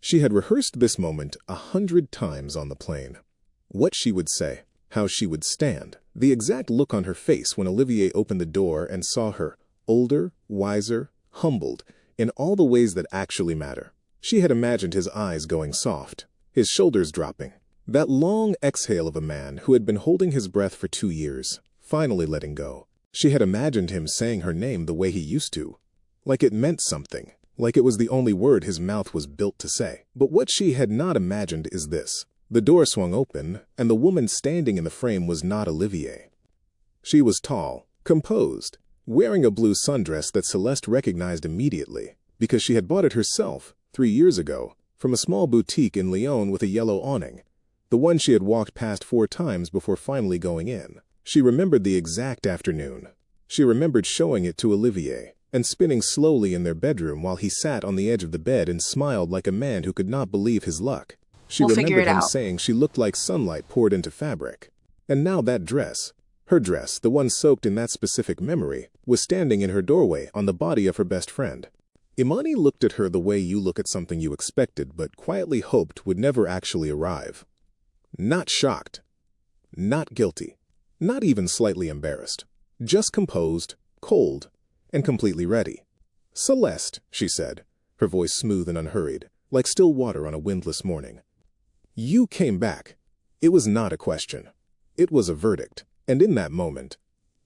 She had rehearsed this moment 100 times on the plane. What she would say, how she would stand, the exact look on her face when Olivier opened the door and saw her, older, wiser, humbled, in all the ways that actually matter. She had imagined his eyes going soft, his shoulders dropping. That long exhale of a man who had been holding his breath for 2 years, finally letting go. She had imagined him saying her name the way he used to, like it meant something, like it was the only word his mouth was built to say. But what she had not imagined is this. The door swung open, and the woman standing in the frame was not Olivier. She was tall, composed, wearing a blue sundress that Celeste recognized immediately, because she had bought it herself, 3 years ago, from a small boutique in Lyon with a yellow awning, the one she had walked past 4 times before finally going in. She remembered the exact afternoon. She remembered showing it to Olivier, and spinning slowly in their bedroom while he sat on the edge of the bed and smiled like a man who could not believe his luck. She remembered him saying she looked like sunlight poured into fabric. And now that dress, her dress, the one soaked in that specific memory, was standing in her doorway on the body of her best friend. Imani looked at her the way you look at something you expected but quietly hoped would never actually arrive. Not shocked. Not guilty. Not even slightly embarrassed. Just composed, cold, and completely ready. "Celeste," she said, her voice smooth and unhurried, like still water on a windless morning. "You came back." It was not a question. It was a verdict. And in that moment,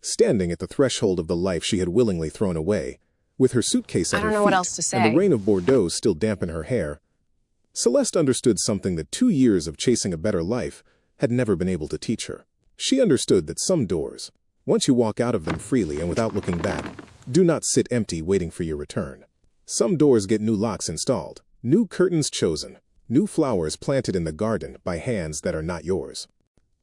standing at the threshold of the life she had willingly thrown away, with her suitcase at her feet and the rain of Bordeaux still damp in her hair, Celeste understood something that 2 years of chasing a better life had never been able to teach her. She understood that some doors, once you walk out of them freely and without looking back, do not sit empty waiting for your return. Some doors get new locks installed, new curtains chosen, new flowers planted in the garden by hands that are not yours.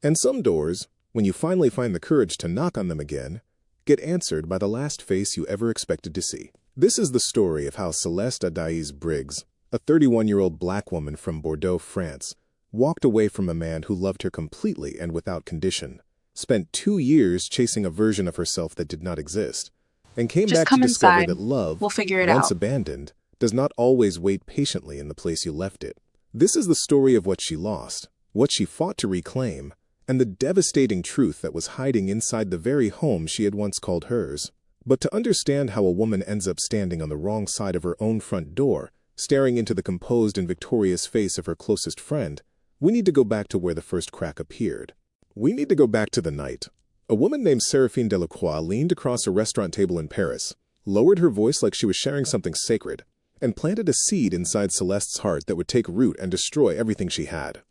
And some doors, when you finally find the courage to knock on them again, get answered by the last face you ever expected to see. This is the story of how Celeste Adaiz Briggs, a 31-year-old black woman from Bordeaux, France, walked away from a man who loved her completely and without condition, spent 2 years chasing a version of herself that did not exist, and came back to discover that love, once abandoned, does not always wait patiently in the place you left it. This is the story of what she lost, what she fought to reclaim, and the devastating truth that was hiding inside the very home she had once called hers. But to understand how a woman ends up standing on the wrong side of her own front door, staring into the composed and victorious face of her closest friend, we need to go back to where the first crack appeared. We need to go back to the night. A woman named Séraphine Delacroix leaned across a restaurant table in Paris, lowered her voice like she was sharing something sacred, and planted a seed inside Celeste's heart that would take root and destroy everything she had.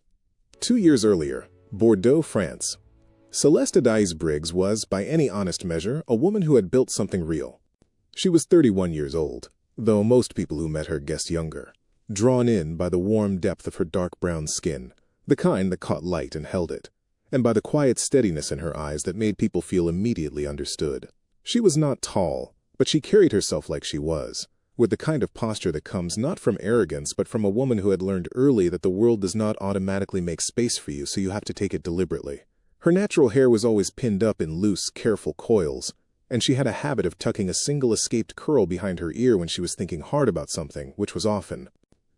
2 years earlier, Bordeaux, France. Celeste Adaiz Briggs was, by any honest measure, a woman who had built something real. She was 31 years old, though most people who met her guessed younger, drawn in by the warm depth of her dark brown skin, the kind that caught light and held it, and by the quiet steadiness in her eyes that made people feel immediately understood. She was not tall, but she carried herself like she was, with the kind of posture that comes not from arrogance but from a woman who had learned early that the world does not automatically make space for you, so you have to take it deliberately. Her natural hair was always pinned up in loose, careful coils, and she had a habit of tucking a single escaped curl behind her ear when she was thinking hard about something, which was often.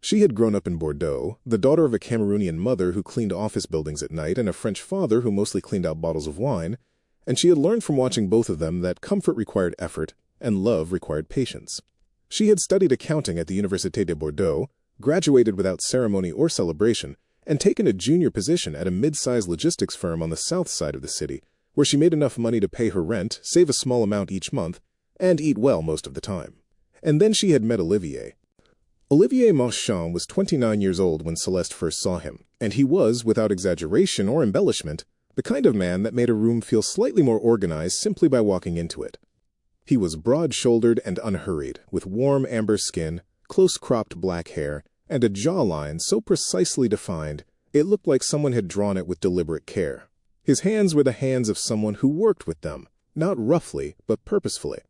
She had grown up in Bordeaux, the daughter of a Cameroonian mother who cleaned office buildings at night and a French father who mostly cleaned out bottles of wine, and she had learned from watching both of them that comfort required effort and love required patience. She had studied accounting at the Université de Bordeaux, graduated without ceremony or celebration, and taken a junior position at a mid-sized logistics firm on the south side of the city, where she made enough money to pay her rent, save a small amount each month, and eat well most of the time. And then she had met Olivier. Olivier Marchand was 29 years old when Celeste first saw him, and he was, without exaggeration or embellishment, the kind of man that made a room feel slightly more organized simply by walking into it. He was broad-shouldered and unhurried, with warm amber skin, close-cropped black hair, and a jawline so precisely defined it looked like someone had drawn it with deliberate care. His hands were the hands of someone who worked with them, not roughly, but purposefully.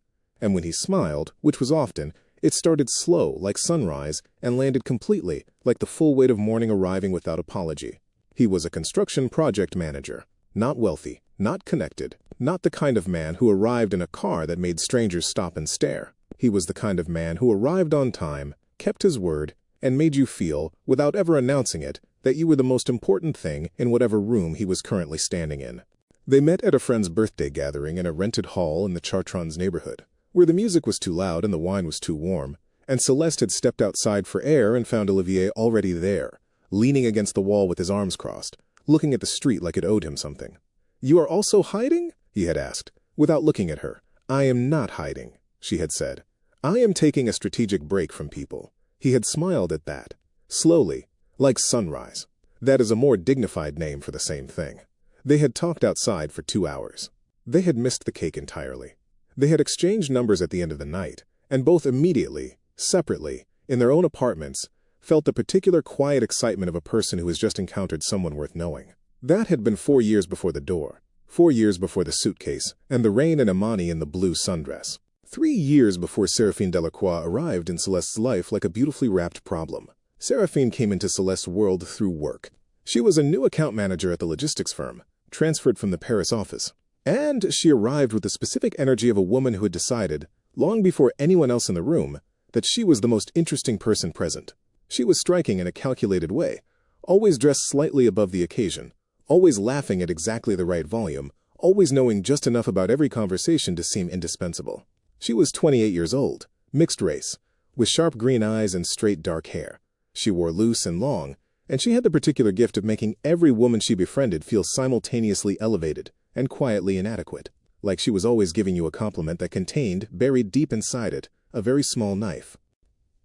And when he smiled, which was often, it started slow, like sunrise, and landed completely, like the full weight of morning arriving without apology. He was a construction project manager, not wealthy, not connected, not the kind of man who arrived in a car that made strangers stop and stare. He was the kind of man who arrived on time, kept his word, and made you feel, without ever announcing it, that you were the most important thing in whatever room he was currently standing in. They met at a friend's birthday gathering in a rented hall in the Chartrons neighborhood, where the music was too loud and the wine was too warm, and Celeste had stepped outside for air and found Olivier already there, leaning against the wall with his arms crossed, looking at the street like it owed him something. "You are also hiding?" he had asked, without looking at her. "I am not hiding," she had said. "I am taking a strategic break from people." He had smiled at that, slowly, like sunrise. That is a more dignified name for the same thing. They had talked outside for 2 hours. They had missed the cake entirely. They had exchanged numbers at the end of the night, and both immediately, separately, in their own apartments, felt the particular quiet excitement of a person who has just encountered someone worth knowing. That had been 4 years before the door, 4 years before the suitcase, and the rain and Imani in the blue sundress. 3 years before Seraphine Delacroix arrived in Celeste's life like a beautifully wrapped problem. Seraphine came into Celeste's world through work. She was a new account manager at the logistics firm, transferred from the Paris office. And she arrived with the specific energy of a woman who had decided, long before anyone else in the room, that she was the most interesting person present. She was striking in a calculated way, always dressed slightly above the occasion, always laughing at exactly the right volume, always knowing just enough about every conversation to seem indispensable. She was 28 years old, mixed race, with sharp green eyes and straight dark hair. She wore loose and long, and she had the particular gift of making every woman she befriended feel simultaneously elevated and quietly inadequate, like she was always giving you a compliment that contained, buried deep inside it, a very small knife.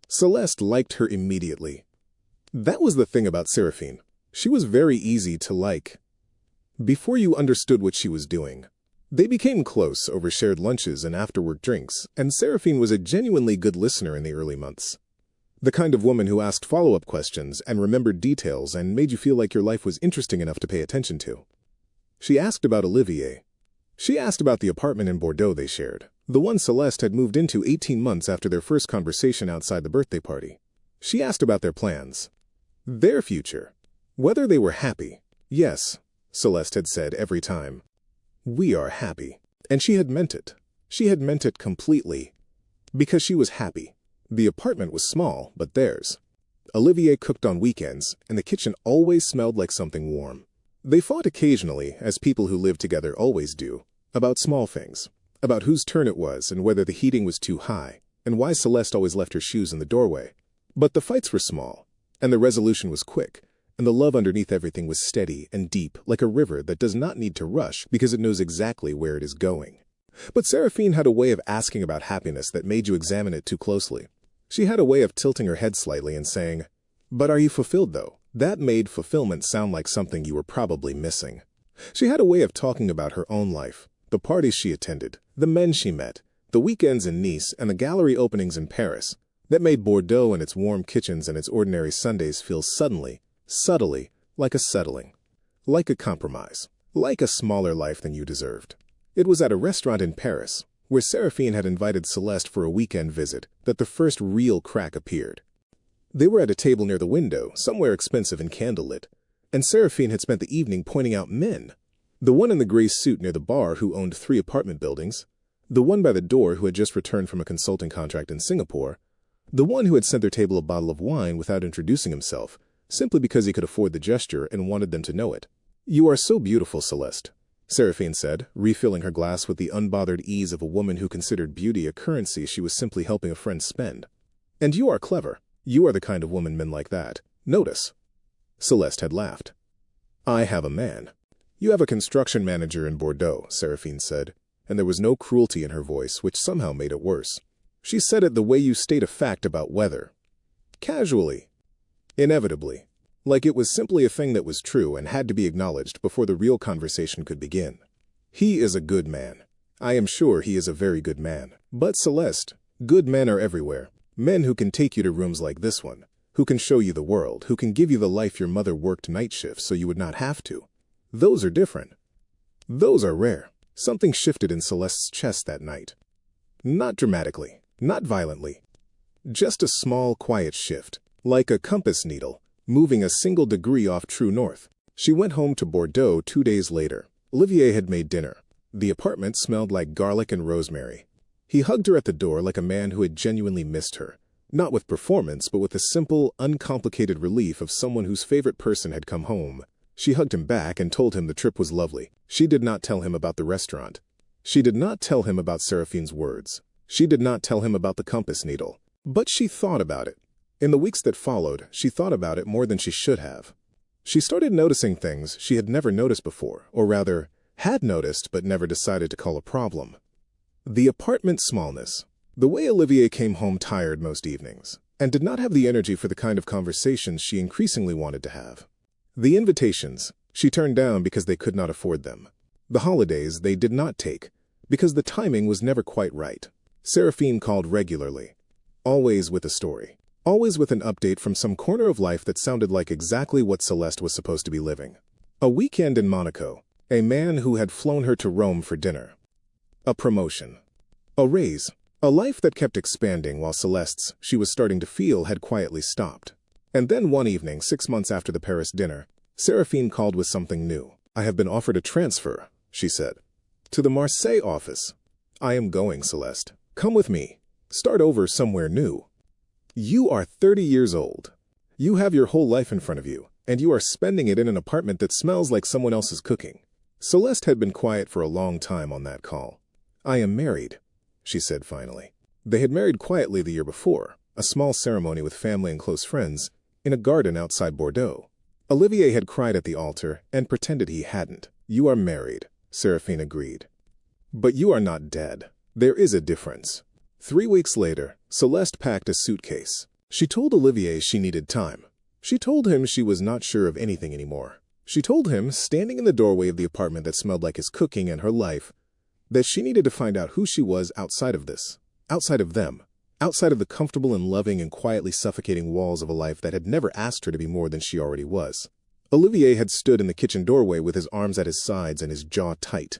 Celeste liked her immediately. That was the thing about Seraphine. She was very easy to like. Before you understood what she was doing. They became close over shared lunches and after-work drinks, and Seraphine was a genuinely good listener in the early months. The kind of woman who asked follow-up questions and remembered details and made you feel like your life was interesting enough to pay attention to. She asked about Olivier. She asked about the apartment in Bordeaux they shared, the one Celeste had moved into 18 months after their first conversation outside the birthday party. She asked about their plans, their future, whether they were happy. Yes, Celeste had said every time. "We are happy." And she had meant it. She had meant it completely. Because she was happy. The apartment was small, but theirs. Olivier cooked on weekends, and the kitchen always smelled like something warm. They fought occasionally, as people who live together always do, about small things, about whose turn it was and whether the heating was too high, and why Celeste always left her shoes in the doorway. But the fights were small, and the resolution was quick, and the love underneath everything was steady and deep, like a river that does not need to rush because it knows exactly where it is going. But Seraphine had a way of asking about happiness that made you examine it too closely. She had a way of tilting her head slightly and saying, "But are you fulfilled, though?" That made fulfillment sound like something you were probably missing. She had a way of talking about her own life, the parties she attended, the men she met, the weekends in Nice and the gallery openings in Paris, that made Bordeaux and its warm kitchens and its ordinary Sundays feel suddenly, subtly, like a settling, like a compromise, like a smaller life than you deserved. It was at a restaurant in Paris, where Seraphine had invited Celeste for a weekend visit, that the first real crack appeared. They were at a table near the window, somewhere expensive and candlelit, and Seraphine had spent the evening pointing out men. The one in the gray suit near the bar who owned 3 apartment buildings, the one by the door who had just returned from a consulting contract in Singapore, the one who had sent their table a bottle of wine without introducing himself, simply because he could afford the gesture and wanted them to know it. "You are so beautiful, Celeste," Seraphine said, refilling her glass with the unbothered ease of a woman who considered beauty a currency she was simply helping a friend spend. "And you are clever. You are the kind of woman men like that. Notice." Celeste had laughed. "I have a man." "You have a construction manager in Bordeaux," Seraphine said, and there was no cruelty in her voice, which somehow made it worse. She said it the way you state a fact about weather. Casually. Inevitably. Like it was simply a thing that was true and had to be acknowledged before the real conversation could begin. "He is a good man. I am sure he is a very good man. But Celeste, good men are everywhere. Men who can take you to rooms like this one, who can show you the world, who can give you the life your mother worked night shifts so you would not have to. Those are different. Those are rare." Something shifted in Celeste's chest that night. Not dramatically, not violently. Just a small, quiet shift, like a compass needle, moving a single degree off true north. She went home to Bordeaux 2 days later. Olivier had made dinner. The apartment smelled like garlic and rosemary. He hugged her at the door like a man who had genuinely missed her, Not with performance, but with the simple, uncomplicated relief of someone whose favorite person had come home. She hugged him back and told him the trip was lovely. She did not tell him about the restaurant. She did not tell him about Seraphine's words. She did not tell him about the compass needle. But she thought about it. In the weeks that followed, she thought about it more than she should have. She started noticing things she had never noticed before, or rather, had noticed but never decided to call a problem. The apartment smallness. The way Olivier came home tired most evenings, and did not have the energy for the kind of conversations she increasingly wanted to have. The invitations she turned down because they could not afford them. The holidays they did not take, because the timing was never quite right. Seraphine called regularly, always with a story, always with an update from some corner of life that sounded like exactly what Celeste was supposed to be living. A weekend in Monaco, a man who had flown her to Rome for dinner. A promotion. A raise. A life that kept expanding while Celeste's, she was starting to feel, had quietly stopped. And then one evening, 6 months after the Paris dinner, Seraphine called with something new. "I have been offered a transfer," she said. "To the Marseille office." "I am going, Celeste. Come with me. Start over somewhere new. You are 30 years old. You have your whole life in front of you, and you are spending it in an apartment that smells like someone else's cooking." Celeste had been quiet for a long time on that call. "I am married," she said finally. They had married quietly the year before, a small ceremony with family and close friends, in a garden outside Bordeaux. Olivier had cried at the altar and pretended he hadn't. "You are married," Seraphine agreed. "But you are not dead. There is a difference." 3 weeks later, Celeste packed a suitcase. She told Olivier she needed time. She told him she was not sure of anything anymore. She told him, standing in the doorway of the apartment that smelled like his cooking and her life, that she needed to find out who she was outside of this, outside of them, outside of the comfortable and loving and quietly suffocating walls of a life that had never asked her to be more than she already was. Olivier had stood in the kitchen doorway with his arms at his sides and his jaw tight,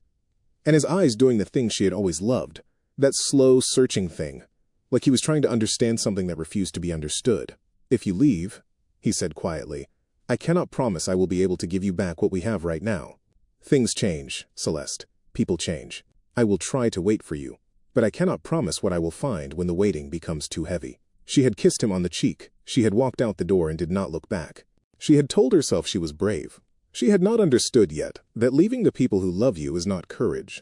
and his eyes doing the thing she had always loved, that slow, searching thing, like he was trying to understand something that refused to be understood. "If you leave," he said quietly, "I cannot promise I will be able to give you back what we have right now. Things change, Celeste. People change. I will try to wait for you, but I cannot promise what I will find when the waiting becomes too heavy." She had kissed him on the cheek. She had walked out the door and did not look back. She had told herself she was brave. She had not understood yet that leaving the people who love you is not courage.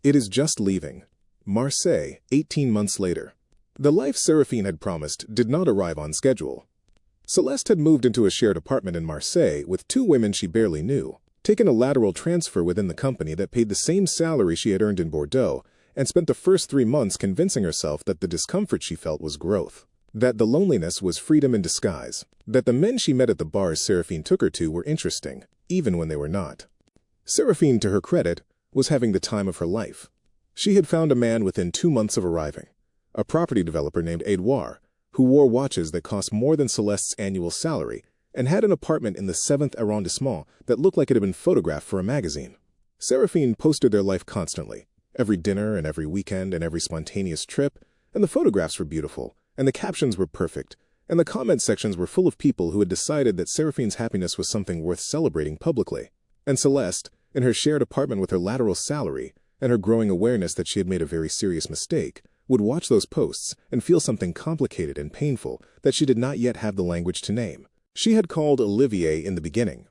It is just leaving. Marseille, 18 months later. The life Seraphine had promised did not arrive on schedule. Celeste had moved into a shared apartment in Marseille with 2 women she barely knew, taken a lateral transfer within the company that paid the same salary she had earned in Bordeaux, and spent the first 3 months convincing herself that the discomfort she felt was growth, that the loneliness was freedom in disguise, that the men she met at the bars Seraphine took her to were interesting, even when they were not. Seraphine, to her credit, was having the time of her life. She had found a man within 2 months of arriving, a property developer named Edouard, who wore watches that cost more than Celeste's annual salary, and had an apartment in the 7th arrondissement that looked like it had been photographed for a magazine. Seraphine posted their life constantly, every dinner and every weekend and every spontaneous trip, and the photographs were beautiful, and the captions were perfect, and the comment sections were full of people who had decided that Seraphine's happiness was something worth celebrating publicly. And Celeste, in her shared apartment with her lateral salary, and her growing awareness that she had made a very serious mistake, would watch those posts and feel something complicated and painful that she did not yet have the language to name. She had called Olivier in the beginning.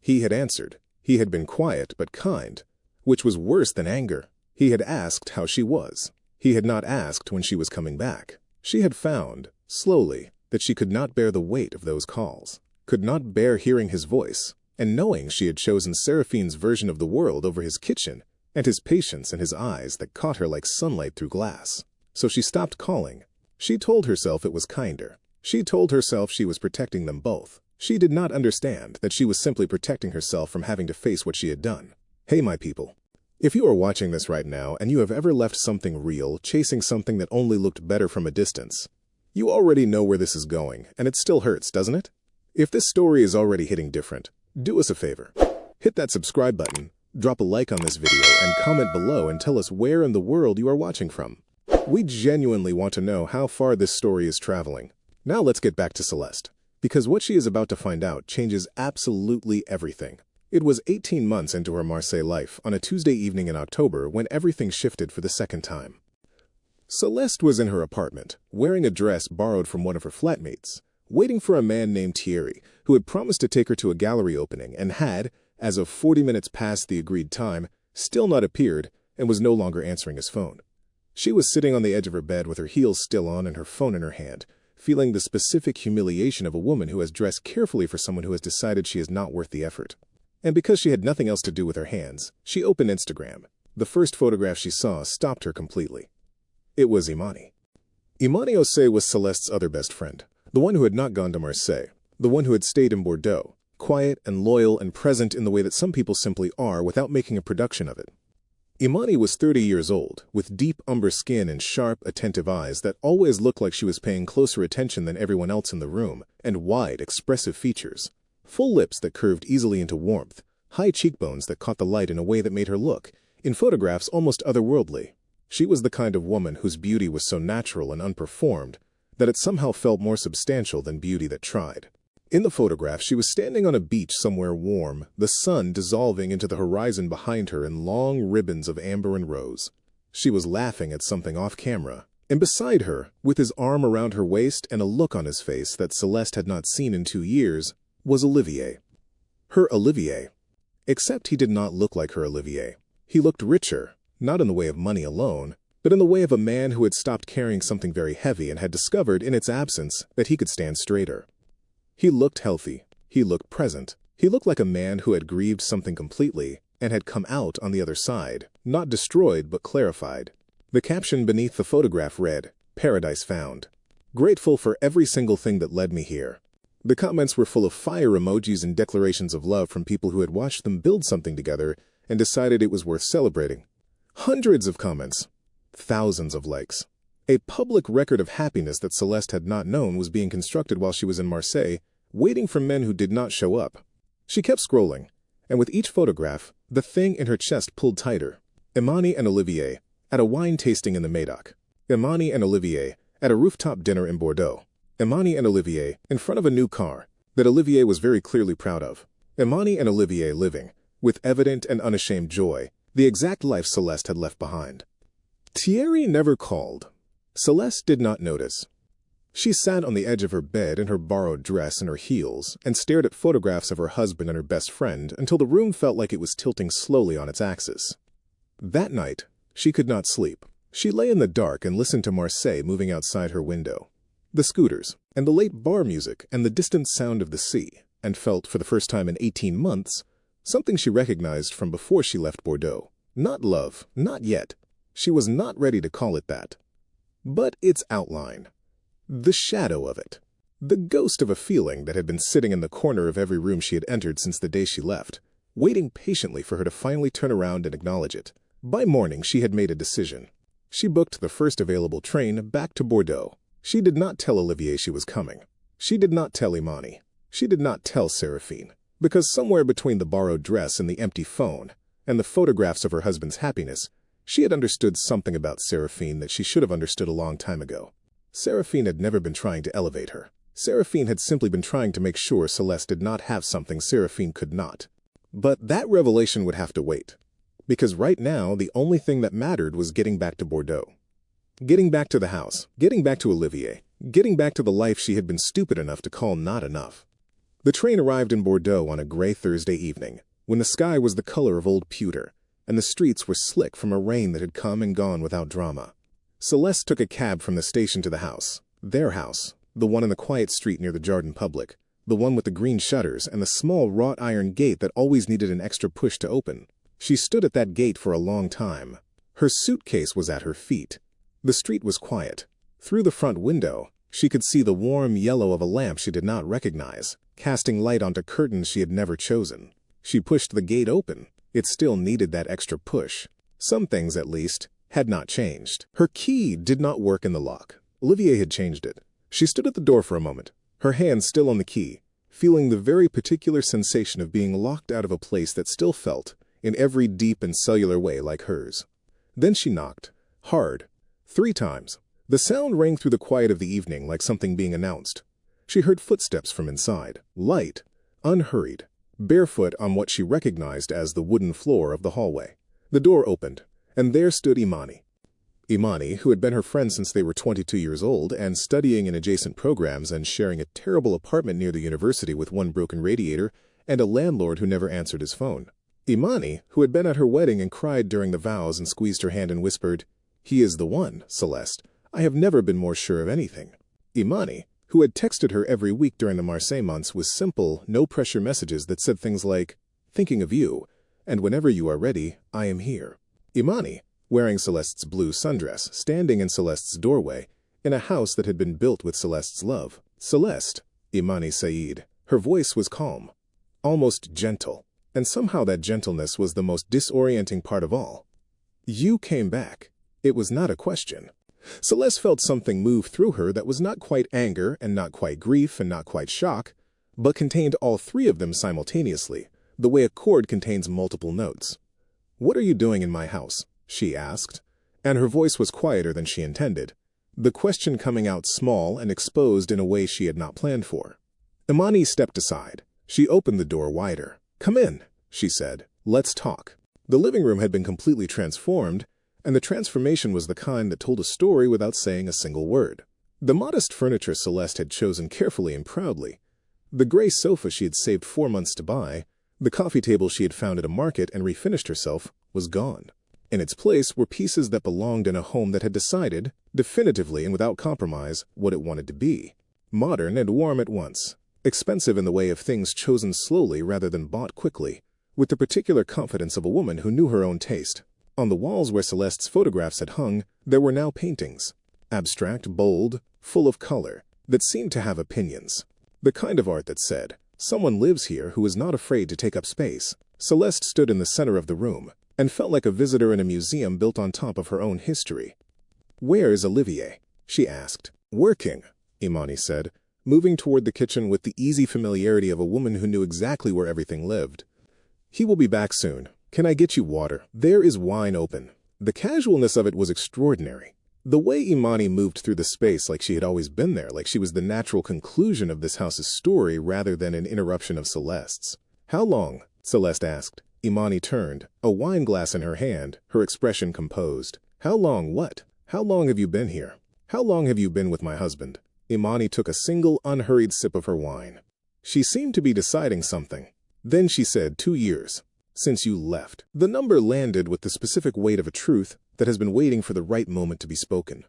He had answered. He had been quiet but kind, which was worse than anger. He had asked how she was. He had not asked when she was coming back. She had found, slowly, that she could not bear the weight of those calls, could not bear hearing his voice, and knowing she had chosen Seraphine's version of the world over his kitchen, and his patience and his eyes that caught her like sunlight through glass. So she stopped calling. She told herself it was kinder. She told herself she was protecting them both. She did not understand that she was simply protecting herself from having to face what she had done. Hey, my people. If you are watching this right now and you have ever left something real, chasing something that only looked better from a distance, you already know where this is going, and it still hurts, doesn't it? If this story is already hitting different, do us a favor. Hit that subscribe button, drop a like on this video, and comment below and tell us where in the world you are watching from. We genuinely want to know how far this story is traveling. Now let's get back to Celeste, because what she is about to find out changes absolutely everything. It was 18 months into her Marseille life on a Tuesday evening in October when everything shifted for the second time. Celeste was in her apartment, wearing a dress borrowed from one of her flatmates, waiting for a man named Thierry, who had promised to take her to a gallery opening and had, as of 40 minutes past the agreed time, still not appeared and was no longer answering his phone. She was sitting on the edge of her bed with her heels still on and her phone in her hand, feeling the specific humiliation of a woman who has dressed carefully for someone who has decided she is not worth the effort. And because she had nothing else to do with her hands, she opened Instagram. The first photograph she saw stopped her completely. It was Imani. Imani Osei was Celeste's other best friend, the one who had not gone to Marseille, the one who had stayed in Bordeaux, quiet and loyal and present in the way that some people simply are without making a production of it. Imani was 30 years old, with deep umber skin and sharp, attentive eyes that always looked like she was paying closer attention than everyone else in the room, and wide, expressive features. Full lips that curved easily into warmth, high cheekbones that caught the light in a way that made her look, in photographs, almost otherworldly. She was the kind of woman whose beauty was so natural and unperformed that it somehow felt more substantial than beauty that tried. In the photograph, she was standing on a beach somewhere warm, the sun dissolving into the horizon behind her in long ribbons of amber and rose. She was laughing at something off camera, and beside her, with his arm around her waist and a look on his face that Celeste had not seen in 2 years, was Olivier. Her Olivier. Except he did not look like her Olivier. He looked richer, not in the way of money alone, but in the way of a man who had stopped carrying something very heavy and had discovered in its absence that he could stand straighter. He looked healthy. He looked present. He looked like a man who had grieved something completely and had come out on the other side, not destroyed but clarified. The caption beneath the photograph read, "Paradise found. Grateful for every single thing that led me here." The comments were full of fire emojis and declarations of love from people who had watched them build something together and decided it was worth celebrating. Hundreds of comments. Thousands of likes. A public record of happiness that Celeste had not known was being constructed while she was in Marseille, waiting for men who did not show up. She kept scrolling, and with each photograph, the thing in her chest pulled tighter. Imani and Olivier, at a wine tasting in the Médoc. Imani and Olivier, at a rooftop dinner in Bordeaux. Imani and Olivier, in front of a new car, that Olivier was very clearly proud of. Imani and Olivier living, with evident and unashamed joy, the exact life Celeste had left behind. Thierry never called. Celeste did not notice. She sat on the edge of her bed in her borrowed dress and her heels and stared at photographs of her husband and her best friend until the room felt like it was tilting slowly on its axis. That night, she could not sleep. She lay in the dark and listened to Marseille moving outside her window. The scooters, and the late bar music and the distant sound of the sea, and felt, for the first time in 18 months, something she recognized from before she left Bordeaux. Not love, not yet. She was not ready to call it that. But its outline. The shadow of it. The ghost of a feeling that had been sitting in the corner of every room she had entered since the day she left, waiting patiently for her to finally turn around and acknowledge it. By morning, she had made a decision. She booked the first available train back to Bordeaux. She did not tell Olivier she was coming. She did not tell Imani. She did not tell Seraphine. Because somewhere between the borrowed dress and the empty phone, and the photographs of her husband's happiness, she had understood something about Seraphine that she should have understood a long time ago. Seraphine had never been trying to elevate her. Seraphine had simply been trying to make sure Celeste did not have something Seraphine could not. But that revelation would have to wait. Because right now, the only thing that mattered was getting back to Bordeaux. Getting back to the house, getting back to Olivier, getting back to the life she had been stupid enough to call not enough. The train arrived in Bordeaux on a gray Thursday evening, when the sky was the color of old pewter, and the streets were slick from a rain that had come and gone without drama. Celeste took a cab from the station to the house, their house, the one in the quiet street near the Jardin Public, the one with the green shutters and the small wrought iron gate that always needed an extra push to open. She stood at that gate for a long time. Her suitcase was at her feet. The street was quiet. Through the front window, she could see the warm yellow of a lamp she did not recognize, casting light onto curtains she had never chosen. She pushed the gate open. It still needed that extra push. Some things, at least, had not changed. Her key did not work in the lock. Olivier had changed it. She stood at the door for a moment, her hand still on the key, feeling the very particular sensation of being locked out of a place that still felt, in every deep and cellular way, like hers. Then she knocked, hard, 3 times. The sound rang through the quiet of the evening like something being announced. She heard footsteps from inside, light, unhurried, barefoot on what she recognized as the wooden floor of the hallway. The door opened, and there stood Imani. Imani, who had been her friend since they were 22 years old and studying in adjacent programs and sharing a terrible apartment near the university with one broken radiator and a landlord who never answered his phone. Imani, who had been at her wedding and cried during the vows and squeezed her hand and whispered, "He is the one, Celeste. I have never been more sure of anything." Imani, who had texted her every week during the Marseille months with simple, no-pressure messages that said things like, "Thinking of you, and whenever you are ready, I am here." Imani, wearing Celeste's blue sundress, standing in Celeste's doorway, in a house that had been built with Celeste's love. Celeste, Imani Said. Her voice was calm, almost gentle, and somehow that gentleness was the most disorienting part of all. "You came back." It was not a question. Celeste felt something move through her that was not quite anger and not quite grief and not quite shock, but contained all three of them simultaneously, the way a chord contains multiple notes. "What are you doing in my house?" she asked, and her voice was quieter than she intended, the question coming out small and exposed in a way she had not planned for. Imani stepped aside. She opened the door wider. "Come in," she said. "Let's talk." The living room had been completely transformed, and the transformation was the kind that told a story without saying a single word. The modest furniture Celeste had chosen carefully and proudly, the gray sofa she had saved 4 months to buy, the coffee table she had found at a market and refinished herself, was gone. In its place were pieces that belonged in a home that had decided, definitively and without compromise, what it wanted to be. Modern and warm at once, expensive in the way of things chosen slowly rather than bought quickly, with the particular confidence of a woman who knew her own taste. On the walls where Celeste's photographs had hung, there were now paintings, abstract, bold, full of color, that seemed to have opinions. The kind of art that said, "Someone lives here who is not afraid to take up space." Celeste stood in the center of the room, and felt like a visitor in a museum built on top of her own history. "Where is Olivier?" she asked. "Working," Imani said, moving toward the kitchen with the easy familiarity of a woman who knew exactly where everything lived. "He will be back soon. Can I get you water? There is wine open." The casualness of it was extraordinary. The way Imani moved through the space like she had always been there, like she was the natural conclusion of this house's story rather than an interruption of Celeste's. "How long?" Celeste asked. Imani turned, a wine glass in her hand, her expression composed. "How long what? How long have you been here? How long have you been with my husband?" Imani took a single, unhurried sip of her wine. She seemed to be deciding something. Then she said, 2 years. Since you left." The number landed with the specific weight of a truth that has been waiting for the right moment to be spoken.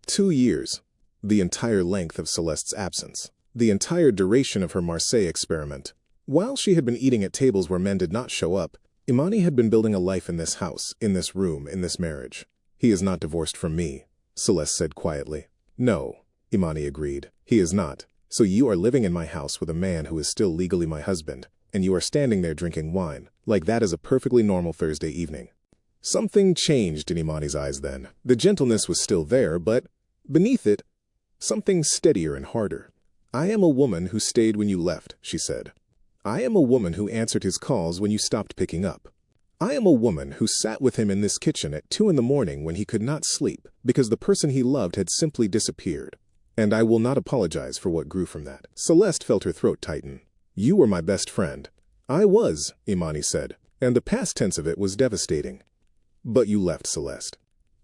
2 years. The entire length of Celeste's absence. The entire duration of her Marseille experiment. While she had been eating at tables where men did not show up, Imani had been building a life in this house, in this room, in this marriage. "He is not divorced from me," Celeste said quietly. "No," Imani agreed. "He is not. So you are living in my house with a man who is still legally my husband, and you are standing there drinking wine, like that is a perfectly normal Thursday evening." Something changed in Imani's eyes then. The gentleness was still there, but beneath it, something steadier and harder. "I am a woman who stayed when you left," she said. "I am a woman who answered his calls when you stopped picking up. I am a woman who sat with him in this kitchen at 2 in the morning when he could not sleep because the person he loved had simply disappeared. And I will not apologize for what grew from that." Celeste felt her throat tighten. "You were my best friend." "I was," Imani said, and the past tense of it was devastating. "But you left, Celeste.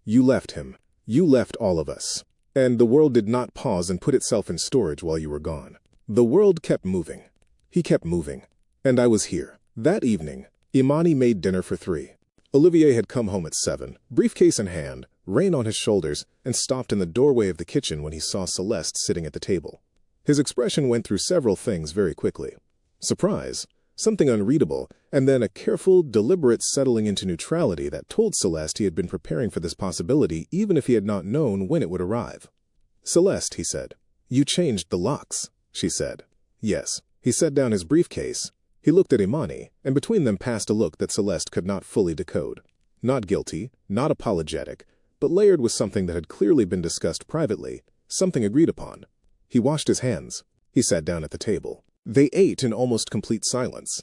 You left him. You left all of us. And the world did not pause and put itself in storage while you were gone. The world kept moving. He kept moving. And I was here." That evening, Imani made dinner for 3. Olivier had come home at 7, briefcase in hand, rein on his shoulders, and stopped in the doorway of the kitchen when he saw Celeste sitting at the table. His expression went through several things very quickly. Surprise, something unreadable, and then a careful, deliberate settling into neutrality that told Celeste he had been preparing for this possibility even if he had not known when it would arrive. "Celeste," he said. "You changed the locks," she said. "Yes." He set down his briefcase. He looked at Imani, and between them passed a look that Celeste could not fully decode. Not guilty, not apologetic, but layered with something that had clearly been discussed privately, something agreed upon. He washed his hands. He sat down at the table. They ate in almost complete silence.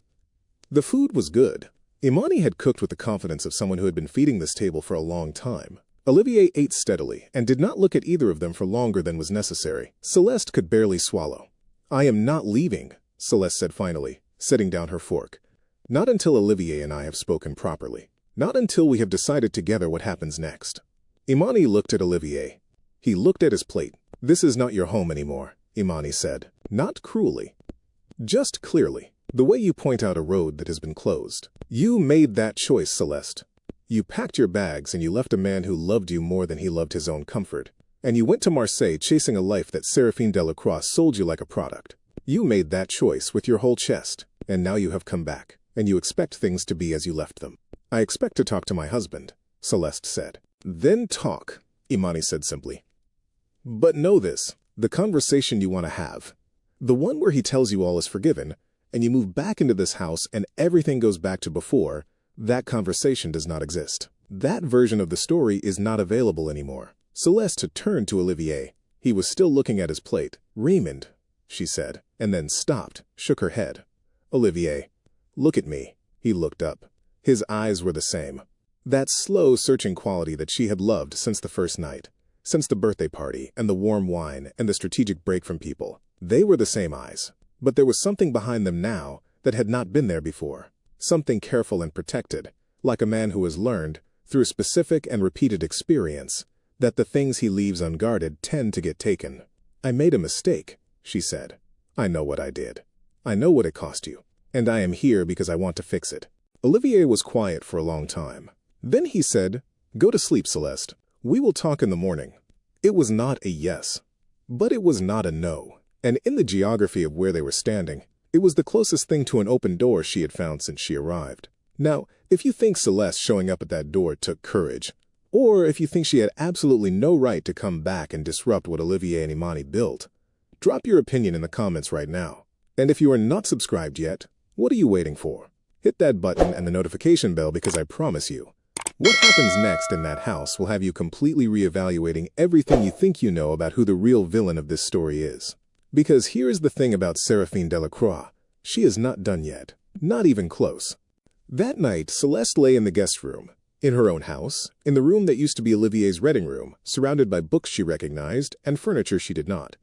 The food was good. Imani had cooked with the confidence of someone who had been feeding this table for a long time. Olivier ate steadily and did not look at either of them for longer than was necessary. Celeste could barely swallow. "I am not leaving," Celeste said finally, setting down her fork. "Not until Olivier and I have spoken properly. Not until we have decided together what happens next." Imani looked at Olivier. He looked at his plate. "This is not your home anymore," Imani said. Not cruelly. Just clearly. The way you point out a road that has been closed. "You made that choice, Celeste. You packed your bags and you left a man who loved you more than he loved his own comfort. And you went to Marseille chasing a life that Seraphine Delacroix sold you like a product. You made that choice with your whole chest, and now you have come back, and you expect things to be as you left them." "I expect to talk to my husband," Celeste said. "Then talk," Imani said simply. "But know this, the conversation you want to have, the one where he tells you all is forgiven, and you move back into this house and everything goes back to before, that conversation does not exist. That version of the story is not available anymore." Celeste turned to Olivier. He was still looking at his plate. "Raymond," she said, and then stopped, shook her head. "Olivier, look at me." He looked up. His eyes were the same. That slow, searching quality that she had loved since the first night, since the birthday party and the warm wine and the strategic break from people. They were the same eyes. But there was something behind them now that had not been there before. Something careful and protected, like a man who has learned, through specific and repeated experience, that the things he leaves unguarded tend to get taken. "I made a mistake," she said. "I know what I did. I know what it cost you. And I am here because I want to fix it." Olivier was quiet for a long time. Then he said, "Go to sleep, Celeste. We will talk in the morning." It was not a yes, but it was not a no. And in the geography of where they were standing, it was the closest thing to an open door she had found since she arrived. Now, if you think Celeste showing up at that door took courage, or if you think she had absolutely no right to come back and disrupt what Olivier and Imani built, drop your opinion in the comments right now. And if you are not subscribed yet, what are you waiting for? Hit that button and the notification bell, because I promise you, what happens next in that house will have you completely reevaluating everything you think you know about who the real villain of this story is. Because here is the thing about Seraphine Delacroix. She is not done yet. Not even close. That night, Celeste lay in the guest room. In her own house, in the room that used to be Olivier's reading room, surrounded by books she recognized and furniture she did not,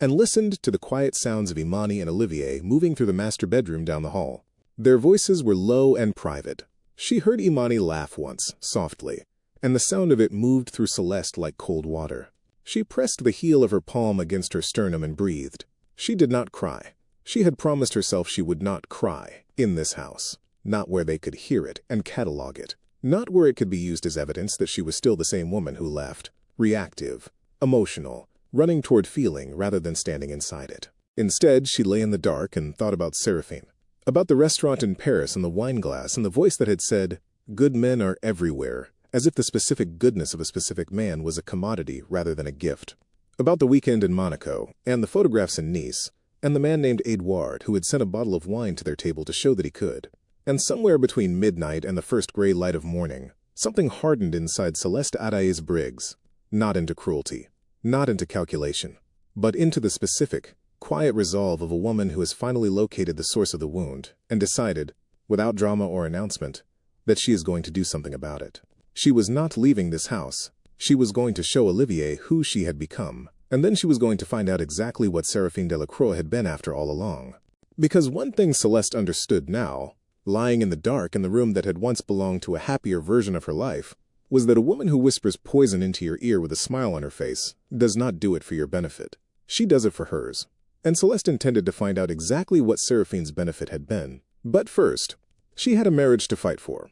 and listened to the quiet sounds of Imani and Olivier moving through the master bedroom down the hall. Their voices were low and private. She heard Imani laugh once, softly, and the sound of it moved through Celeste like cold water. She pressed the heel of her palm against her sternum and breathed. She did not cry. She had promised herself she would not cry in this house, not where they could hear it and catalog it. Not where it could be used as evidence that she was still the same woman who left, reactive, emotional, running toward feeling rather than standing inside it. Instead, she lay in the dark and thought about Seraphine, about the restaurant in Paris and the wine glass and the voice that had said, "Good men are everywhere," as if the specific goodness of a specific man was a commodity rather than a gift. About the weekend in Monaco, and the photographs in Nice, and the man named Edouard who had sent a bottle of wine to their table to show that he could. And somewhere between midnight and the first gray light of morning, something hardened inside Celeste Adair's Briggs, not into cruelty, not into calculation, but into the specific, quiet resolve of a woman who has finally located the source of the wound and decided, without drama or announcement, that she is going to do something about it. She was not leaving this house. She was going to show Olivier who she had become, and then she was going to find out exactly what Seraphine Delacroix had been after all along. Because one thing Celeste understood now, lying in the dark in the room that had once belonged to a happier version of her life, was that a woman who whispers poison into your ear with a smile on her face does not do it for your benefit. She does it for hers. And Celeste intended to find out exactly what Seraphine's benefit had been. But first, she had a marriage to fight for.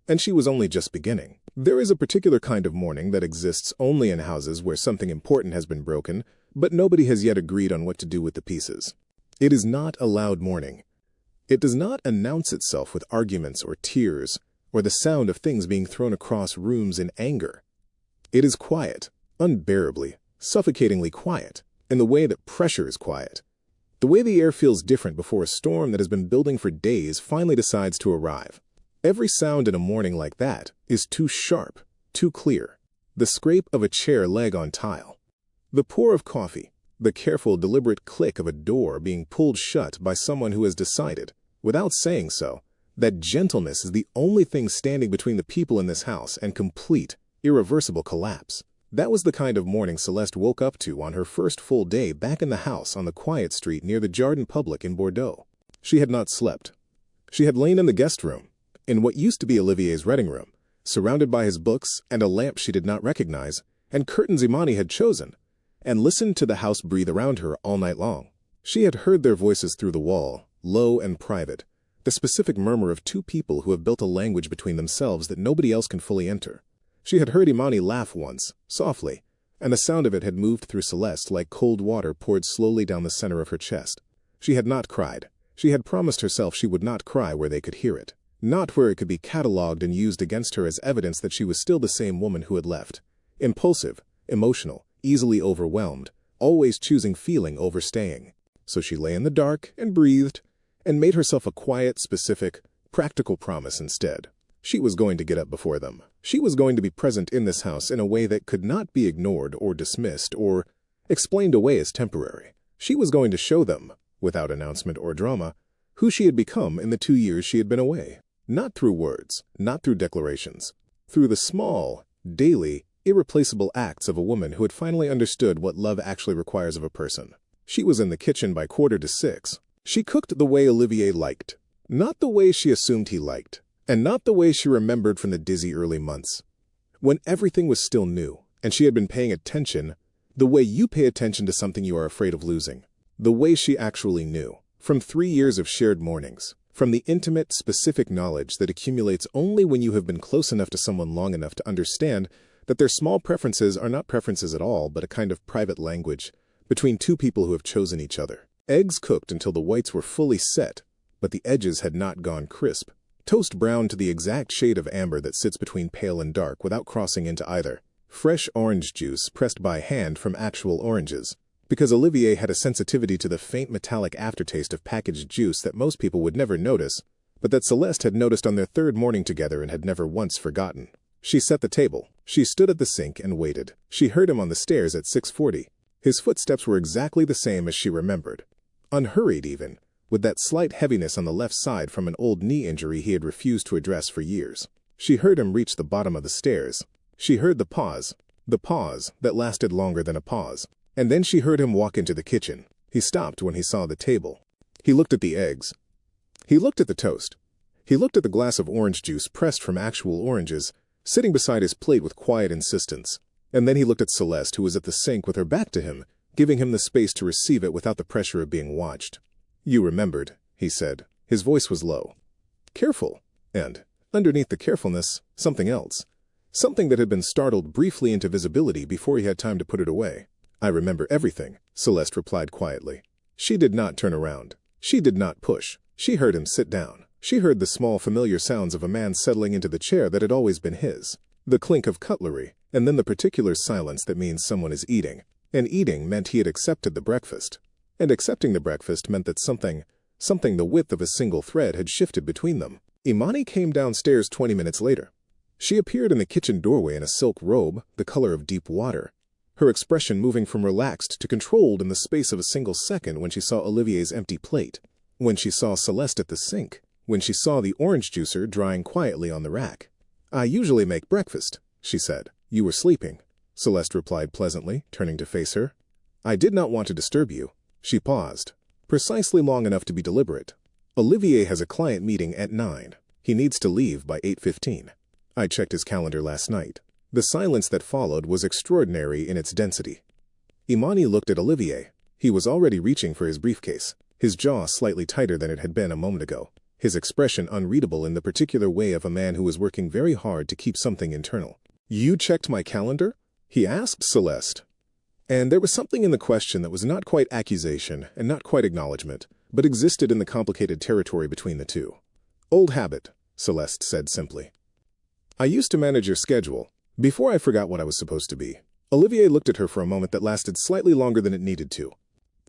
And she was only just beginning. There is a particular kind of mourning that exists only in houses where something important has been broken, but nobody has yet agreed on what to do with the pieces. It is not a loud mourning. It does not announce itself with arguments or tears, or the sound of things being thrown across rooms in anger. It is quiet, unbearably, suffocatingly quiet, in the way that pressure is quiet. The way the air feels different before a storm that has been building for days finally decides to arrive. Every sound in a morning like that is too sharp, too clear. The scrape of a chair leg on tile. The pour of coffee. The careful, deliberate click of a door being pulled shut by someone who has decided, without saying so, that gentleness is the only thing standing between the people in this house and complete, irreversible collapse. That was the kind of morning Celeste woke up to on her first full day back in the house on the quiet street near the Jardin Public in Bordeaux. She had not slept. She had lain in the guest room, in what used to be Olivier's reading room, surrounded by his books and a lamp she did not recognize, and curtains Imani had chosen, and listened to the house breathe around her all night long. She had heard their voices through the wall, low and private, the specific murmur of two people who have built a language between themselves that nobody else can fully enter. She had heard Imani laugh once, softly, and the sound of it had moved through Celeste like cold water poured slowly down the center of her chest. She had not cried. She had promised herself she would not cry where they could hear it, not where it could be catalogued and used against her as evidence that she was still the same woman who had left. Impulsive, emotional, easily overwhelmed, always choosing feeling over staying. So she lay in the dark and breathed, and made herself a quiet, specific, practical promise instead. She was going to get up before them. She was going to be present in this house in a way that could not be ignored or dismissed or explained away as temporary. She was going to show them, without announcement or drama, who she had become in the 2 years she had been away. Not through words, not through declarations, through the small, daily, irreplaceable acts of a woman who had finally understood what love actually requires of a person. She was in the kitchen by 5:45. She cooked the way Olivier liked, not the way she assumed he liked, and not the way she remembered from the dizzy early months, when everything was still new, and she had been paying attention the way you pay attention to something you are afraid of losing, the way she actually knew, from 3 years of shared mornings, from the intimate, specific knowledge that accumulates only when you have been close enough to someone long enough to understand that their small preferences are not preferences at all, but a kind of private language between two people who have chosen each other. Eggs cooked until the whites were fully set, but the edges had not gone crisp. Toast browned to the exact shade of amber that sits between pale and dark without crossing into either. Fresh orange juice pressed by hand from actual oranges, because Olivier had a sensitivity to the faint metallic aftertaste of packaged juice that most people would never notice, but that Celeste had noticed on their 3rd morning together and had never once forgotten. She set the table. She stood at the sink and waited. She heard him on the stairs at 6:40. His footsteps were exactly the same as she remembered. Unhurried even, with that slight heaviness on the left side from an old knee injury he had refused to address for years. She heard him reach the bottom of the stairs. She heard the pause that lasted longer than a pause. And then she heard him walk into the kitchen. He stopped when he saw the table. He looked at the eggs. He looked at the toast. He looked at the glass of orange juice pressed from actual oranges, sitting beside his plate with quiet insistence. And then he looked at Celeste, who was at the sink with her back to him, giving him the space to receive it without the pressure of being watched. "You remembered," he said. His voice was low. Careful. And, underneath the carefulness, something else. Something that had been startled briefly into visibility before he had time to put it away. "I remember everything," Celeste replied quietly. She did not turn around. She did not push. She heard him sit down. She heard the small familiar sounds of a man settling into the chair that had always been his. The clink of cutlery, and then the particular silence that means someone is eating. And eating meant he had accepted the breakfast. And accepting the breakfast meant that something the width of a single thread had shifted between them. Imani came downstairs 20 minutes later. She appeared in the kitchen doorway in a silk robe, the color of deep water, her expression moving from relaxed to controlled in the space of a single second when she saw Olivier's empty plate, when she saw Celeste at the sink, when she saw the orange juicer drying quietly on the rack. "I usually make breakfast," she said. "You were sleeping," Celeste replied pleasantly, turning to face her. "I did not want to disturb you." She paused, precisely long enough to be deliberate. "Olivier has a client meeting at 9. He needs to leave by 8:15. I checked his calendar last night." The silence that followed was extraordinary in its density. Imani looked at Olivier. He was already reaching for his briefcase, his jaw slightly tighter than it had been a moment ago, his expression unreadable in the particular way of a man who was working very hard to keep something internal. "You checked my calendar?" he asked Celeste. And there was something in the question that was not quite accusation and not quite acknowledgement, but existed in the complicated territory between the two. "Old habit," Celeste said simply. "I used to manage your schedule, before I forgot what I was supposed to be." Olivier looked at her for a moment that lasted slightly longer than it needed to.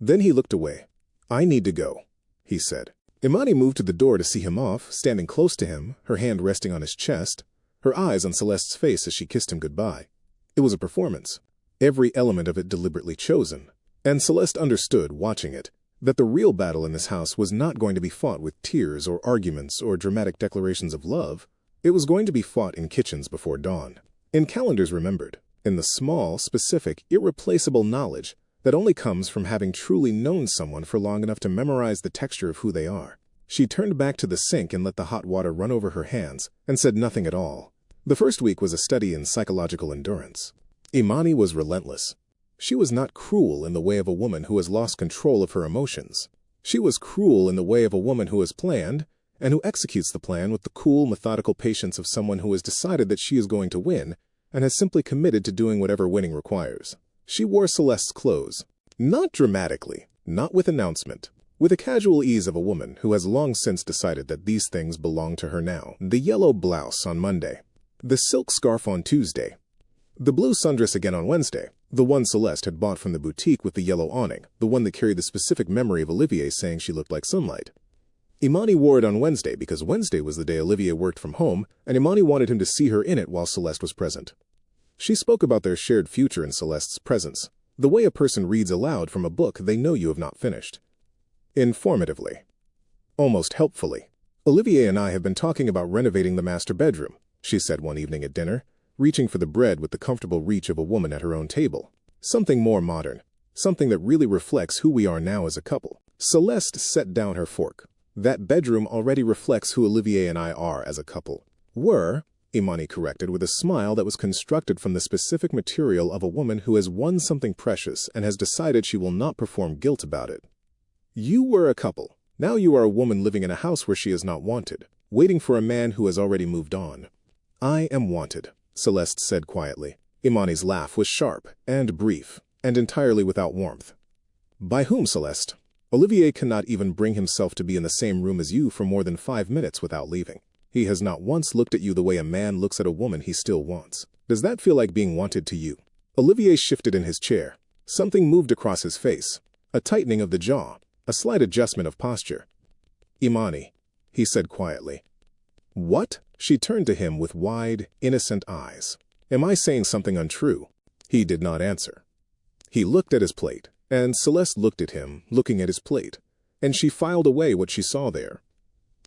Then he looked away. "I need to go," he said. Imani moved to the door to see him off, standing close to him, her hand resting on his chest, her eyes on Celeste's face as she kissed him goodbye. It was a performance, every element of it deliberately chosen, and Celeste understood, watching it, that the real battle in this house was not going to be fought with tears or arguments or dramatic declarations of love. It was going to be fought in kitchens before dawn, in calendars remembered, in the small, specific, irreplaceable knowledge that only comes from having truly known someone for long enough to memorize the texture of who they are. She turned back to the sink and let the hot water run over her hands, and said nothing at all. The first week was a study in psychological endurance. Imani was relentless. She was not cruel in the way of a woman who has lost control of her emotions. She was cruel in the way of a woman who has planned, and who executes the plan with the cool, methodical patience of someone who has decided that she is going to win, and has simply committed to doing whatever winning requires. She wore Celeste's clothes. Not dramatically, not with announcement. With the casual ease of a woman who has long since decided that these things belong to her now. The yellow blouse on Monday. The silk scarf on Tuesday. The blue sundress again on Wednesday. The one Celeste had bought from the boutique with the yellow awning, the one that carried the specific memory of Olivier saying she looked like sunlight. Imani wore it on Wednesday because Wednesday was the day Olivier worked from home, and Imani wanted him to see her in it while Celeste was present. She spoke about their shared future in Celeste's presence, the way a person reads aloud from a book they know you have not finished. Informatively. Almost helpfully. Olivier and I have been talking about renovating the master bedroom, she said one evening at dinner, reaching for the bread with the comfortable reach of a woman at her own table. Something more modern. Something that really reflects who we are now as a couple. Celeste set down her fork. That bedroom already reflects who Olivier and I are as a couple. Were, Imani corrected with a smile that was constructed from the specific material of a woman who has won something precious and has decided she will not perform guilt about it. You were a couple. Now you are a woman living in a house where she is not wanted, waiting for a man who has already moved on. I am wanted, Celeste said quietly. Imani's laugh was sharp and brief, and entirely without warmth. By whom, Celeste? Olivier cannot even bring himself to be in the same room as you for more than 5 minutes without leaving. He has not once looked at you the way a man looks at a woman he still wants. Does that feel like being wanted to you? Olivier shifted in his chair. Something moved across his face. A tightening of the jaw. A slight adjustment of posture. Imani, he said quietly. What? She turned to him with wide, innocent eyes. Am I saying something untrue? He did not answer. He looked at his plate, and Celeste looked at him, looking at his plate, and she filed away what she saw there.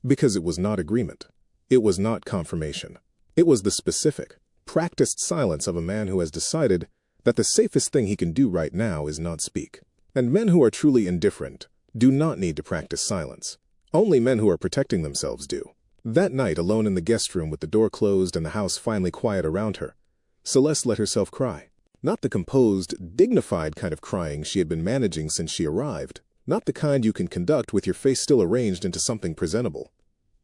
Because it was not agreement. It was not confirmation. It was the specific, practiced silence of a man who has decided that the safest thing he can do right now is not speak. And men who are truly indifferent do not need to practice silence. Only men who are protecting themselves do. That night, alone in the guest room with the door closed and the house finally quiet around her, Celeste let herself cry. Not the composed, dignified kind of crying she had been managing since she arrived. Not the kind you can conduct with your face still arranged into something presentable.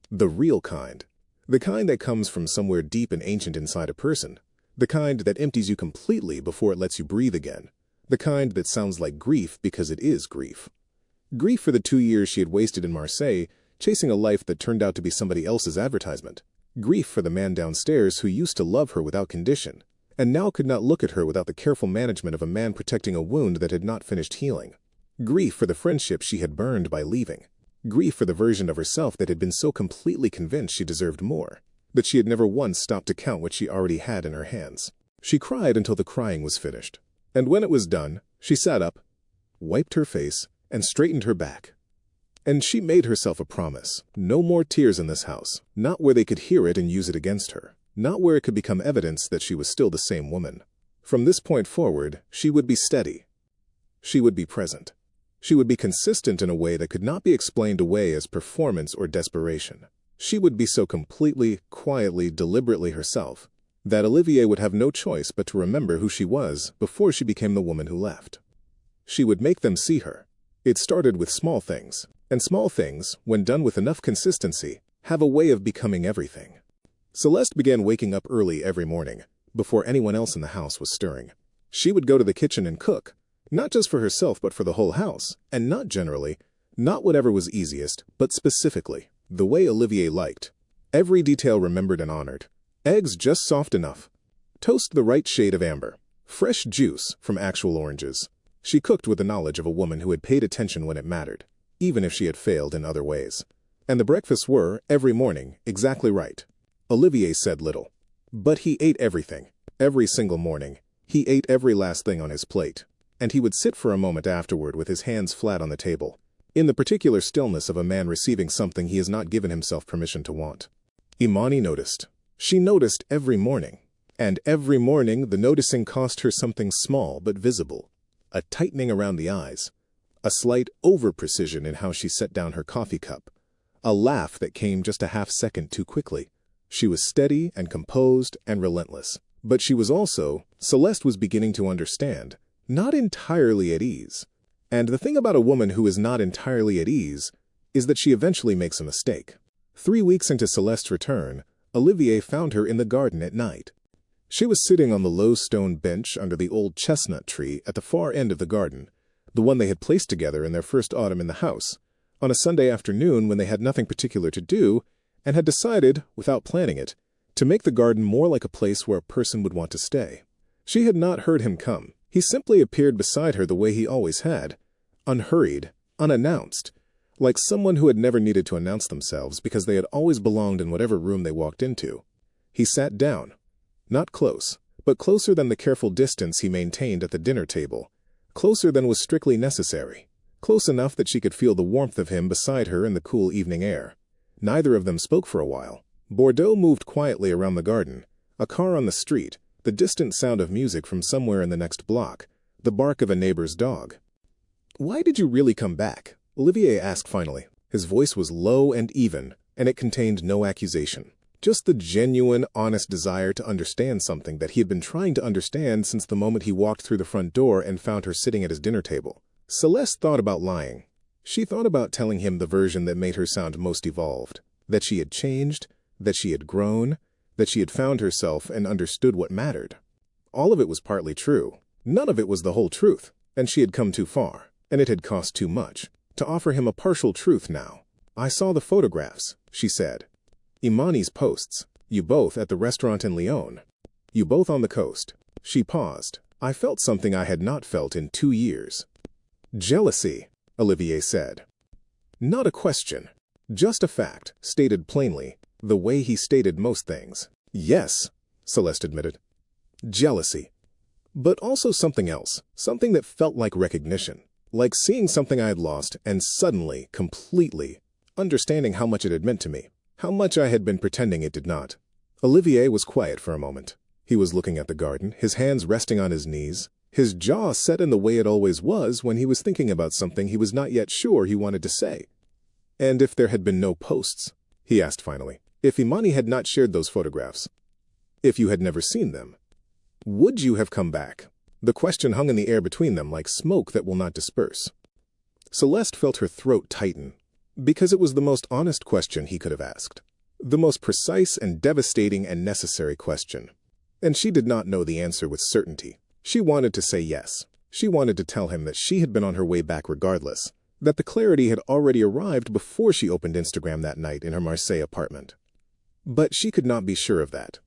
The real kind. The kind that comes from somewhere deep and ancient inside a person. The kind that empties you completely before it lets you breathe again. The kind that sounds like grief because it is grief. Grief for the 2 years she had wasted in Marseille, chasing a life that turned out to be somebody else's advertisement. Grief for the man downstairs who used to love her without condition, and now could not look at her without the careful management of a man protecting a wound that had not finished healing. Grief for the friendship she had burned by leaving. Grief for the version of herself that had been so completely convinced she deserved more, that she had never once stopped to count what she already had in her hands. She cried until the crying was finished, and when it was done, she sat up, wiped her face, and straightened her back. And she made herself a promise. No more tears in this house. Not where they could hear it and use it against her. Not where it could become evidence that she was still the same woman. From this point forward, she would be steady. She would be present. She would be consistent in a way that could not be explained away as performance or desperation. She would be so completely, quietly, deliberately herself that Olivier would have no choice but to remember who she was before she became the woman who left. She would make them see her. It started with small things, and small things, when done with enough consistency, have a way of becoming everything. Celeste began waking up early every morning, before anyone else in the house was stirring. She would go to the kitchen and cook, not just for herself but for the whole house, and not generally, not whatever was easiest, but specifically, the way Olivier liked. Every detail remembered and honored. Eggs just soft enough. Toast the right shade of amber. Fresh juice from actual oranges. She cooked with the knowledge of a woman who had paid attention when it mattered, even if she had failed in other ways. And the breakfasts were, every morning, exactly right. Olivier said little. But he ate everything. Every single morning. He ate every last thing on his plate. And he would sit for a moment afterward with his hands flat on the table, in the particular stillness of a man receiving something he has not given himself permission to want. Imani noticed. She noticed every morning. And every morning the noticing cost her something small but visible. A tightening around the eyes, a slight over-precision in how she set down her coffee cup, a laugh that came just a half-second too quickly, She was steady and composed and relentless. But she was also, Celeste was beginning to understand, not entirely at ease. And the thing about a woman who is not entirely at ease is that she eventually makes a mistake. 3 weeks into Celeste's return, Olivier found her in the garden at night. She was sitting on the low stone bench under the old chestnut tree at the far end of the garden, the one they had placed together in their first autumn in the house, on a Sunday afternoon when they had nothing particular to do and had decided, without planning it, to make the garden more like a place where a person would want to stay. She had not heard him come. He simply appeared beside her the way he always had, unhurried, unannounced, like someone who had never needed to announce themselves because they had always belonged in whatever room they walked into. He sat down, not close, but closer than the careful distance he maintained at the dinner table, closer than was strictly necessary, close enough that she could feel the warmth of him beside her in the cool evening air. Neither of them spoke for a while. Bordeaux moved quietly around the garden, a car on the street, the distant sound of music from somewhere in the next block, the bark of a neighbor's dog. "Why did you really come back?" Olivier asked finally. His voice was low and even, and it contained no accusation. Just the genuine, honest desire to understand something that he had been trying to understand since the moment he walked through the front door and found her sitting at his dinner table. Celeste thought about lying. She thought about telling him the version that made her sound most evolved, that she had changed, that she had grown, that she had found herself and understood what mattered. All of it was partly true. None of it was the whole truth, and she had come too far, and it had cost too much, to offer him a partial truth now. "I saw the photographs," she said. "Imani's posts. You both at the restaurant in Lyon. You both on the coast." She paused. "I felt something I had not felt in 2 years." "Jealousy," Olivier said. Not a question, just a fact, stated plainly, the way he stated most things. "Yes," Celeste admitted. "Jealousy. But also something else, something that felt like recognition, like seeing something I had lost and suddenly, completely, understanding how much it had meant to me, how much I had been pretending it did not." Olivier was quiet for a moment. He was looking at the garden, his hands resting on his knees, his jaw set in the way it always was when he was thinking about something he was not yet sure he wanted to say. "And if there had been no posts," he asked finally, "if Imani had not shared those photographs, if you had never seen them, would you have come back?" The question hung in the air between them like smoke that will not disperse. Celeste felt her throat tighten, because it was the most honest question he could have asked, the most precise and devastating and necessary question. And she did not know the answer with certainty. She wanted to say yes. She wanted to tell him that she had been on her way back regardless, that the clarity had already arrived before she opened Instagram that night in her Marseille apartment. But she could not be sure of that.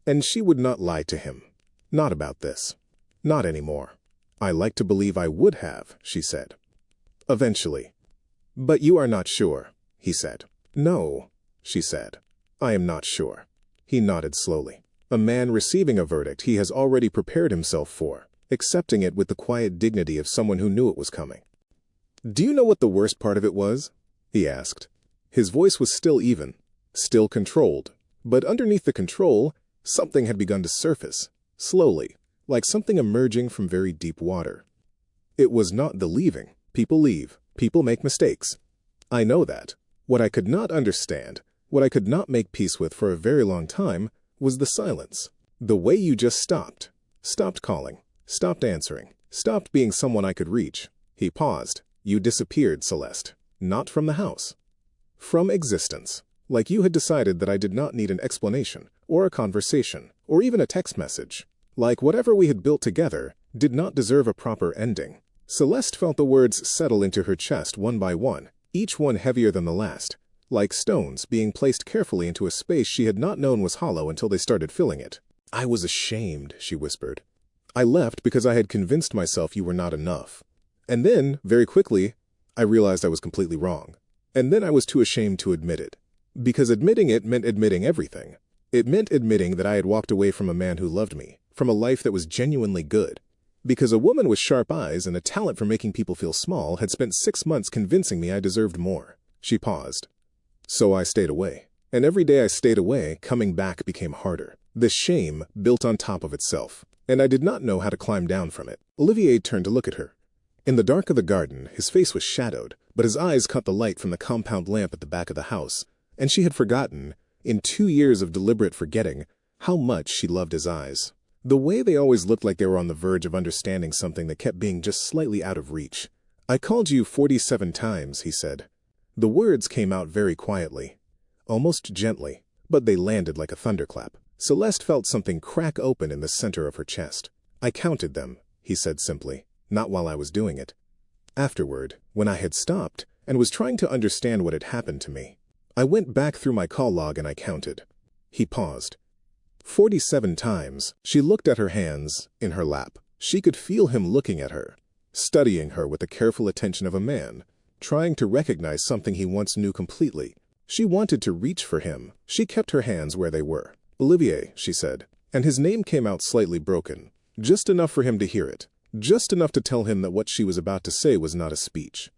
And she would not lie to him. Not about this. Not anymore. "I like to believe I would have," she said. "Eventually." "But you are not sure," he said. "No," she said. "I am not sure." He nodded slowly. A man receiving a verdict he has already prepared himself for, accepting it with the quiet dignity of someone who knew it was coming. "Do you know what the worst part of it was?" he asked. His voice was still even, still controlled, but underneath the control, something had begun to surface, slowly, like something emerging from very deep water. "It was not the leaving. People leave. People make mistakes. I know that. What I could not understand, what I could not make peace with for a very long time, was the silence. The way you just stopped. Stopped calling. Stopped answering. Stopped being someone I could reach." He paused. "You disappeared, Celeste. Not from the house. From existence. Like you had decided that I did not need an explanation, or a conversation, or even a text message. Like whatever we had built together did not deserve a proper ending." Celeste felt the words settle into her chest one by one, each one heavier than the last, like stones being placed carefully into a space she had not known was hollow until they started filling it. "I was ashamed," she whispered. "I left because I had convinced myself you were not enough. And then, very quickly, I realized I was completely wrong. And then I was too ashamed to admit it. Because admitting it meant admitting everything. It meant admitting that I had walked away from a man who loved me, from a life that was genuinely good. Because a woman with sharp eyes and a talent for making people feel small had spent 6 months convincing me I deserved more." She paused. "So I stayed away. And every day I stayed away, coming back became harder. The shame built on top of itself. And I did not know how to climb down from it." Olivier turned to look at her. In the dark of the garden, his face was shadowed, but his eyes caught the light from the compound lamp at the back of the house, and she had forgotten, In 2 years of deliberate forgetting, how much she loved his eyes. The way they always looked like they were on the verge of understanding something that kept being just slightly out of reach. "I called you 47 times," he said. The words came out very quietly, almost gently, but they landed like a thunderclap. Celeste felt something crack open in the center of her chest. "I counted them," he said simply, "not while I was doing it. Afterward, when I had stopped and was trying to understand what had happened to me, I went back through my call log and I counted." He paused. 47 times, she looked at her hands in her lap. She could feel him looking at her, studying her with the careful attention of a man, trying to recognize something he once knew completely. She wanted to reach for him. She kept her hands where they were. "Olivier," she said, and his name came out slightly broken, just enough for him to hear it, just enough to tell him that what she was about to say was not a speech.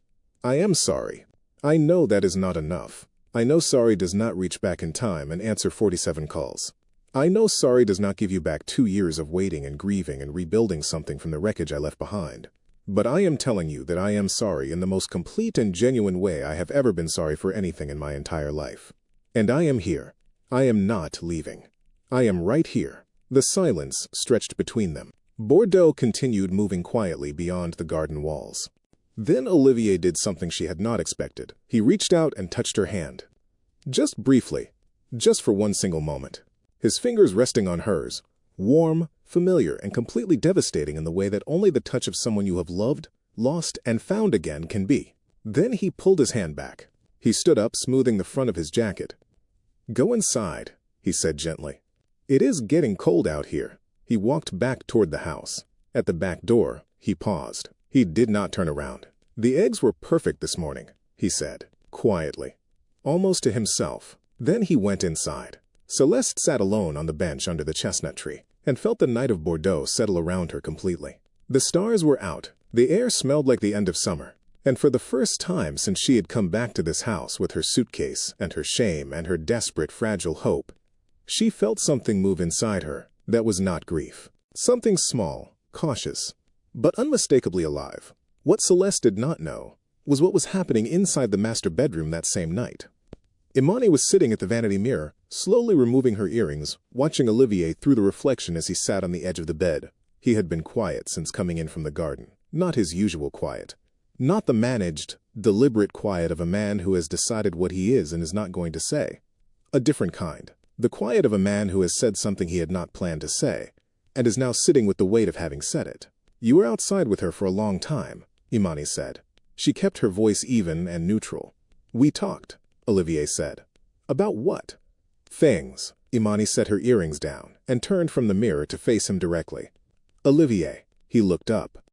"I am sorry. I know that is not enough. I know sorry does not reach back in time and answer 47 calls. I know sorry does not give you back 2 years of waiting and grieving and rebuilding something from the wreckage I left behind. But I am telling you that I am sorry in the most complete and genuine way I have ever been sorry for anything in my entire life. And I am here. I am not leaving. I am right here." The silence stretched between them. Bordeaux continued moving quietly beyond the garden walls. Then Olivier did something she had not expected. He reached out and touched her hand. Just briefly, just for one single moment. His fingers resting on hers, warm, familiar, and completely devastating in the way that only the touch of someone you have loved, lost, and found again can be. Then he pulled his hand back. He stood up, smoothing the front of his jacket. "Go inside," he said gently. "It is getting cold out here." He walked back toward the house. At the back door, he paused. He did not turn around. "The eggs were perfect this morning," he said, quietly, almost to himself. Then he went inside. Celeste sat alone on the bench under the chestnut tree and felt the night of Bordeaux settle around her completely. The stars were out, the air smelled like the end of summer, and for the first time since she had come back to this house with her suitcase and her shame and her desperate, fragile hope, she felt something move inside her that was not grief. Something small, cautious, but unmistakably alive. What Celeste did not know was what was happening inside the master bedroom that same night. Imani was sitting at the vanity mirror, slowly removing her earrings, watching Olivier through the reflection as he sat on the edge of the bed. He had been quiet since coming in from the garden. Not his usual quiet. Not the managed, deliberate quiet of a man who has decided what he is and is not going to say. A different kind. The quiet of a man who has said something he had not planned to say, and is now sitting with the weight of having said it. "You were outside with her for a long time," Imani said. She kept her voice even and neutral. "We talked," Olivier said. "About what?" "Things." Imani set her earrings down and turned from the mirror to face him directly. "Olivier." He looked up.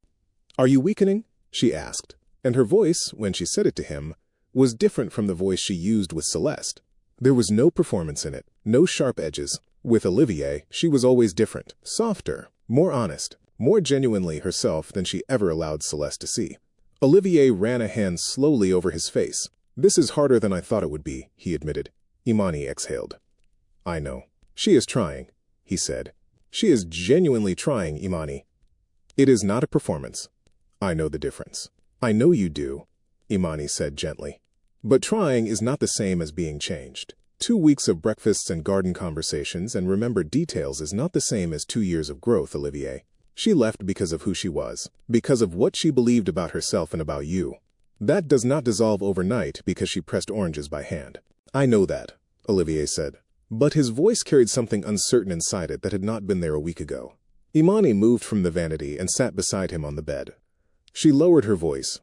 "Are you weakening?" she asked, and her voice, when she said it to him, was different from the voice she used with Celeste. There was no performance in it, no sharp edges. With Olivier, she was always different, softer, more honest, more genuinely herself than she ever allowed Celeste to see. Olivier ran a hand slowly over his face. "This is harder than I thought it would be," he admitted. Imani exhaled. "I know. She is trying," he said. "She is genuinely trying, Imani. It is not a performance. I know the difference." "I know you do," Imani said gently. "But trying is not the same as being changed. 2 weeks of breakfasts and garden conversations and remembered details is not the same as 2 years of growth, Olivier. She left because of who she was, because of what she believed about herself and about you. That does not dissolve overnight because she pressed oranges by hand." "I know that," Olivier said. But his voice carried something uncertain inside it that had not been there a week ago. Imani moved from the vanity and sat beside him on the bed. She lowered her voice.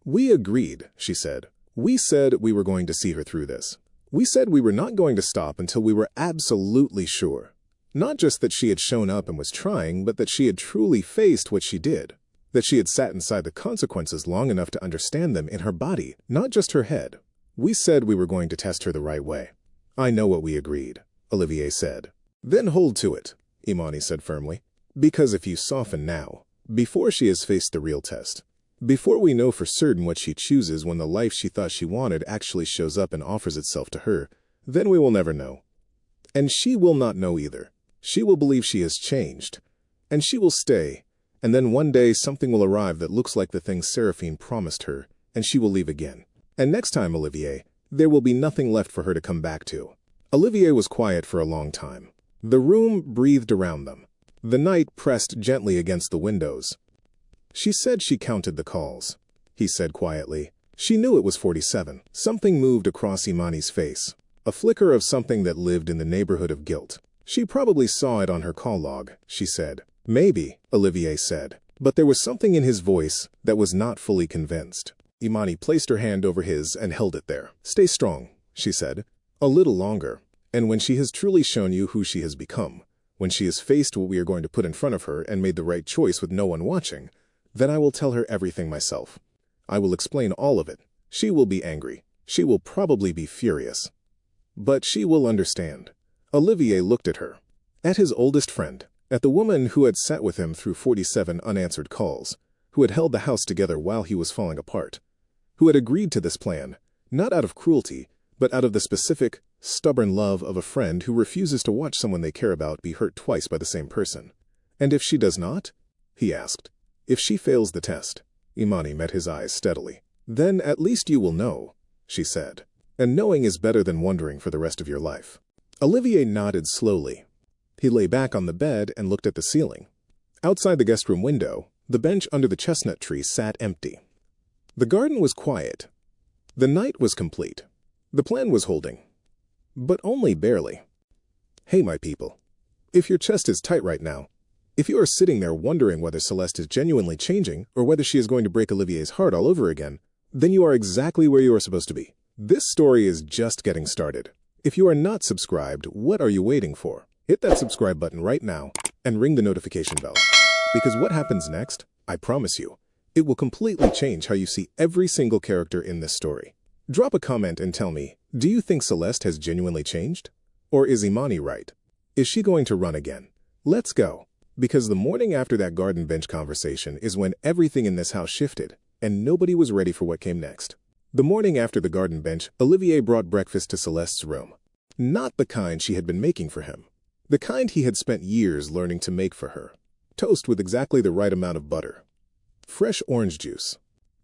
"We agreed," she said. "We said we were going to see her through this. We said we were not going to stop until we were absolutely sure. Not just that she had shown up and was trying, but that she had truly faced what she did. That she had sat inside the consequences long enough to understand them in her body, not just her head. We said we were going to test her the right way." "I know what we agreed," Olivier said. "Then hold to it," Imani said firmly. "Because if you soften now, before she has faced the real test, before we know for certain what she chooses when the life she thought she wanted actually shows up and offers itself to her, then we will never know. And she will not know either. She will believe she has changed. And she will stay. And then one day something will arrive that looks like the thing Seraphine promised her, and she will leave again. And next time, Olivier, there will be nothing left for her to come back to. Olivier was quiet for a long time. The room breathed around them. The night pressed gently against the windows. She said she counted the calls. He said quietly. She knew it was 47. Something moved across Imani's face. A flicker of something that lived in the neighborhood of guilt. She probably saw it on her call log, she said. Maybe, Olivier said. But there was something in his voice that was not fully convinced. Imani placed her hand over his and held it there. Stay strong, she said. A little longer. And when she has truly shown you who she has become, when she has faced what we are going to put in front of her and made the right choice with no one watching, then I will tell her everything myself. I will explain all of it. She will be angry. She will probably be furious. But she will understand. Olivier looked at her. At his oldest friend. At the woman who had sat with him through 47 unanswered calls. Who had held the house together while he was falling apart. Who had agreed to this plan, not out of cruelty, but out of the specific, stubborn love of a friend who refuses to watch someone they care about be hurt twice by the same person. And if she does not? He asked. If she fails the test. Imani met his eyes steadily. Then at least you will know, she said. And knowing is better than wondering for the rest of your life. Olivier nodded slowly. He lay back on the bed and looked at the ceiling. Outside the guest room window, the bench under the chestnut tree sat empty. The garden was quiet. The night was complete. The plan was holding. But only barely. Hey, my people. If your chest is tight right now, if you are sitting there wondering whether Celeste is genuinely changing or whether she is going to break Olivier's heart all over again, then you are exactly where you are supposed to be. This story is just getting started. If you are not subscribed, what are you waiting for? Hit that subscribe button right now and ring the notification bell. Because what happens next, I promise you, it will completely change how you see every single character in this story. Drop a comment and tell me, do you think Celeste has genuinely changed? Or is Imani right? Is she going to run again? Let's go. Because the morning after that garden bench conversation is when everything in this house shifted, and nobody was ready for what came next. The morning after the garden bench, Olivier brought breakfast to Celeste's room. Not the kind she had been making for him. The kind he had spent years learning to make for her. Toast with exactly the right amount of butter. Fresh orange juice.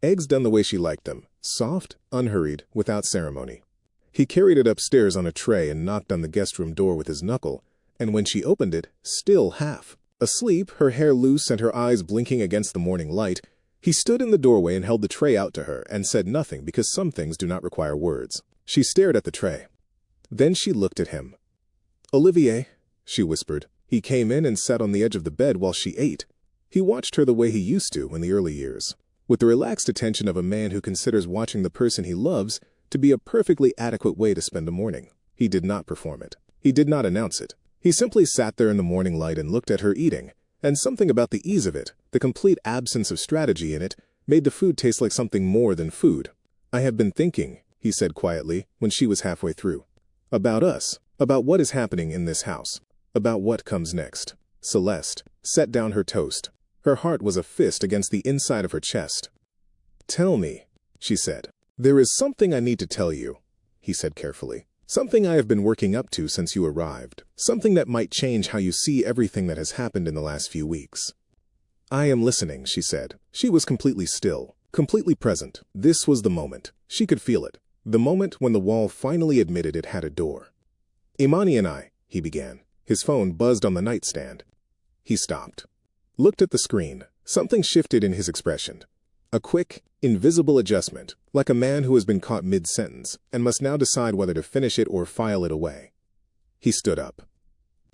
Eggs done the way she liked them, soft, unhurried, without ceremony. He carried it upstairs on a tray and knocked on the guest room door with his knuckle, and when she opened it, still half. Asleep, her hair loose and her eyes blinking against the morning light, he stood in the doorway and held the tray out to her and said nothing because some things do not require words. She stared at the tray. Then she looked at him. Olivier, she whispered. He came in and sat on the edge of the bed while she ate. He watched her the way he used to in the early years, with the relaxed attention of a man who considers watching the person he loves to be a perfectly adequate way to spend a morning. He did not perform it. He did not announce it. He simply sat there in the morning light and looked at her eating, and something about the ease of it, the complete absence of strategy in it, made the food taste like something more than food. I have been thinking, he said quietly, when she was halfway through. About us, about what is happening in this house, about what comes next. Celeste set down her toast. Her heart was a fist against the inside of her chest. Tell me, she said. There is something I need to tell you, he said carefully. Something I have been working up to since you arrived. Something that might change how you see everything that has happened in the last few weeks. I am listening, she said. She was completely still, completely present. This was the moment. She could feel it. The moment when the wall finally admitted it had a door. Imani and I, he began. His phone buzzed on the nightstand. He stopped. Looked at the screen. Something shifted in his expression. A quick, invisible adjustment, like a man who has been caught mid-sentence and must now decide whether to finish it or file it away. He stood up.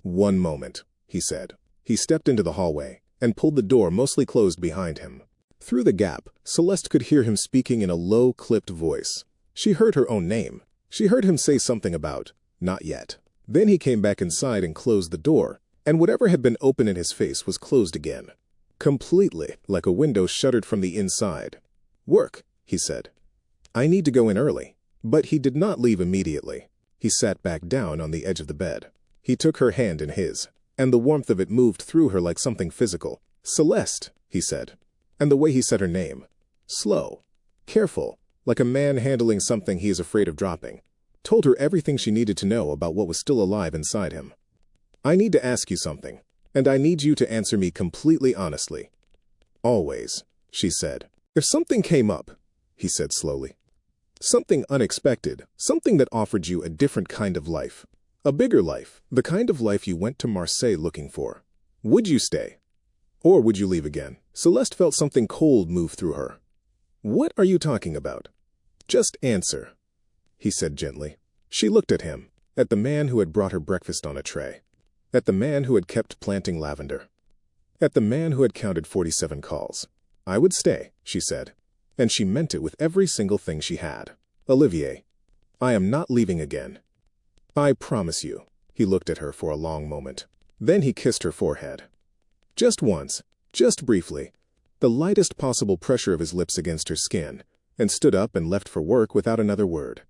One moment, he said. He stepped into the hallway and pulled the door mostly closed behind him. Through the gap, Celeste could hear him speaking in a low, clipped voice. She heard her own name. She heard him say something about, not yet. Then he came back inside and closed the door, and whatever had been open in his face was closed again. Completely, like a window shuttered from the inside. Work, he said. I need to go in early. But he did not leave immediately. He sat back down on the edge of the bed. He took her hand in his, and the warmth of it moved through her like something physical. Celeste, he said. And the way he said her name. Slow. Careful, like a man handling something he is afraid of dropping. Told her everything she needed to know about what was still alive inside him. I need to ask you something. And I need you to answer me completely honestly. Always, she said. If something came up, he said slowly. Something unexpected, something that offered you a different kind of life. A bigger life, the kind of life you went to Marseille looking for. Would you stay? Or would you leave again? Celeste felt something cold move through her. What are you talking about? Just answer, he said gently. She looked at him, at the man who had brought her breakfast on a tray, at the man who had kept planting lavender, at the man who had counted 47 calls. I would stay, she said, and she meant it with every single thing she had. Olivier, I am not leaving again. I promise you. He looked at her for a long moment. Then he kissed her forehead. Just once, just briefly, the lightest possible pressure of his lips against her skin, and stood up and left for work without another word.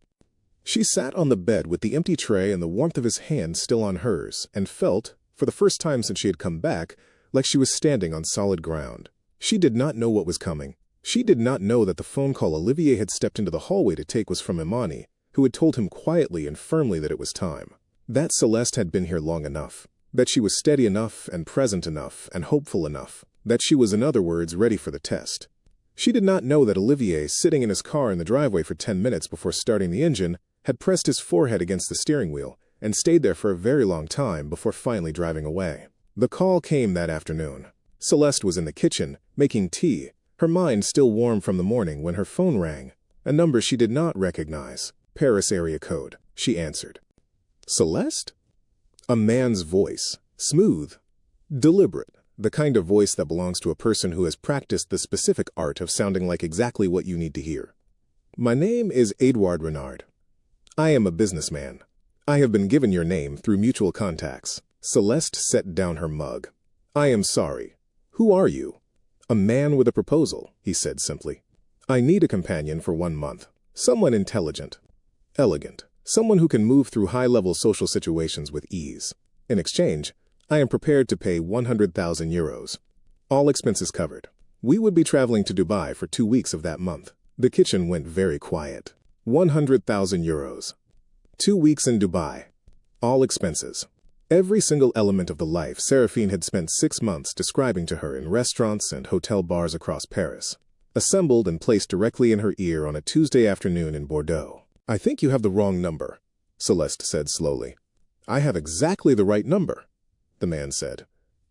She sat on the bed with the empty tray and the warmth of his hand still on hers, and felt, for the first time since she had come back, like she was standing on solid ground. She did not know what was coming. She did not know that the phone call Olivier had stepped into the hallway to take was from Imani, who had told him quietly and firmly that it was time. That Celeste had been here long enough. That she was steady enough and present enough and hopeful enough. That she was, in other words, ready for the test. She did not know that Olivier, sitting in his car in the driveway for 10 minutes before starting the engine, had pressed his forehead against the steering wheel and stayed there for a very long time before finally driving away. The call came that afternoon. Celeste was in the kitchen, making tea, her mind still warm from the morning when her phone rang. A number she did not recognize. Paris area code. She answered. Celeste? A man's voice. Smooth. Deliberate. The kind of voice that belongs to a person who has practiced the specific art of sounding like exactly what you need to hear. My name is Edouard Renard. I am a businessman. I have been given your name through mutual contacts. Celeste set down her mug. I am sorry. Who are you? A man with a proposal, he said simply. I need a companion for 1 month. Someone intelligent. Elegant. Someone who can move through high-level social situations with ease. In exchange, I am prepared to pay 100,000 euros. All expenses covered. We would be traveling to Dubai for 2 weeks of that month. The kitchen went very quiet. 100,000 euros. 2 weeks in Dubai. All expenses. Every single element of the life Seraphine had spent 6 months describing to her in restaurants and hotel bars across Paris. Assembled and placed directly in her ear on a Tuesday afternoon in Bordeaux. I think you have the wrong number, Celeste said slowly. I have exactly the right number, the man said.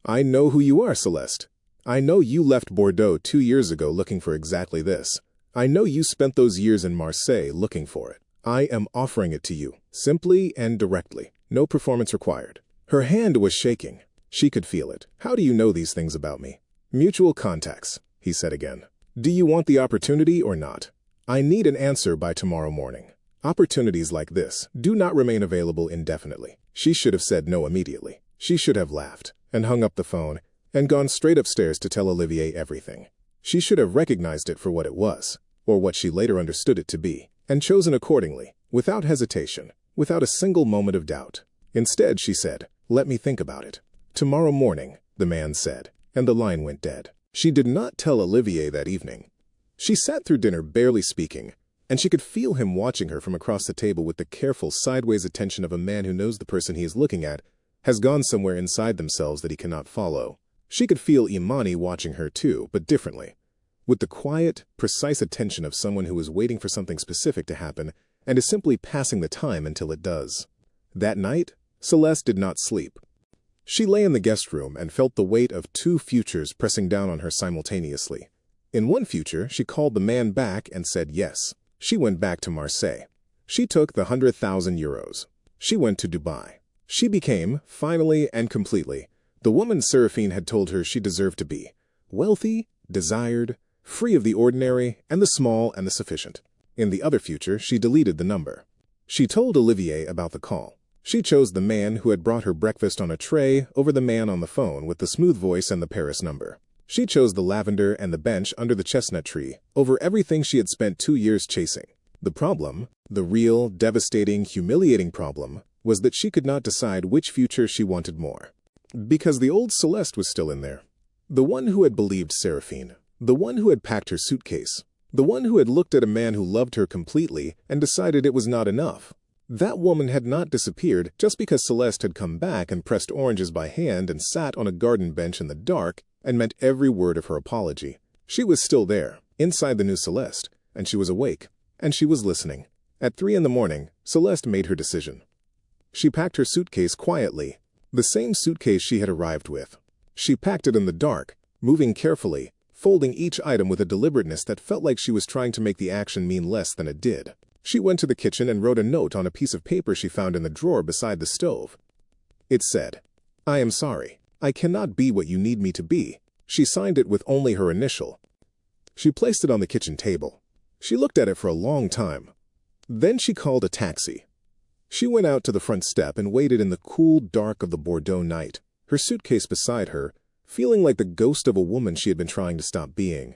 I know who you are, Celeste. I know you left Bordeaux 2 years ago looking for exactly this. I know you spent those years in Marseille looking for it. I am offering it to you, simply and directly. No performance required. Her hand was shaking. She could feel it. How do you know these things about me? Mutual contacts, he said again. Do you want the opportunity or not? I need an answer by tomorrow morning. Opportunities like this do not remain available indefinitely. She should have said no immediately. She should have laughed and hung up the phone and gone straight upstairs to tell Olivier everything. She should have recognized it for what it was, or what she later understood it to be, and chosen accordingly, without hesitation, without a single moment of doubt. Instead, she said, let me think about it. Tomorrow morning, the man said, and the line went dead. She did not tell Olivier that evening. She sat through dinner barely speaking, and she could feel him watching her from across the table with the careful, sideways attention of a man who knows the person he is looking at has gone somewhere inside themselves that he cannot follow. She could feel Imani watching her too, but differently, with the quiet, precise attention of someone who is waiting for something specific to happen and is simply passing the time until it does. That night, Celeste did not sleep. She lay in the guest room and felt the weight of 2 futures pressing down on her simultaneously. In one future, she called the man back and said yes. She went back to Marseille. She took the 100,000 euros. She went to Dubai. She became, finally and completely, the woman Seraphine had told her she deserved to be. Wealthy, desired, free of the ordinary and the small and the sufficient. In the other future, she deleted the number. She told Olivier about the call. She chose the man who had brought her breakfast on a tray over the man on the phone with the smooth voice and the Paris number. She chose the lavender and the bench under the chestnut tree over everything she had spent 2 years chasing. The problem, the real, devastating, humiliating problem, was that she could not decide which future she wanted more. Because the old Celeste was still in there. The one who had believed Seraphine. The one who had packed her suitcase. The one who had looked at a man who loved her completely and decided it was not enough. That woman had not disappeared just because Celeste had come back and pressed oranges by hand and sat on a garden bench in the dark and meant every word of her apology. She was still there, inside the new Celeste, and she was awake, and she was listening. At 3 in the morning, Celeste made her decision. She packed her suitcase quietly, the same suitcase she had arrived with. She packed it in the dark, moving carefully, folding each item with a deliberateness that felt like she was trying to make the action mean less than it did. She went to the kitchen and wrote a note on a piece of paper she found in the drawer beside the stove. It said, "I am sorry. I cannot be what you need me to be." She signed it with only her initial. She placed it on the kitchen table. She looked at it for a long time. Then she called a taxi. She went out to the front step and waited in the cool dark of the Bordeaux night, her suitcase beside her, feeling like the ghost of a woman she had been trying to stop being.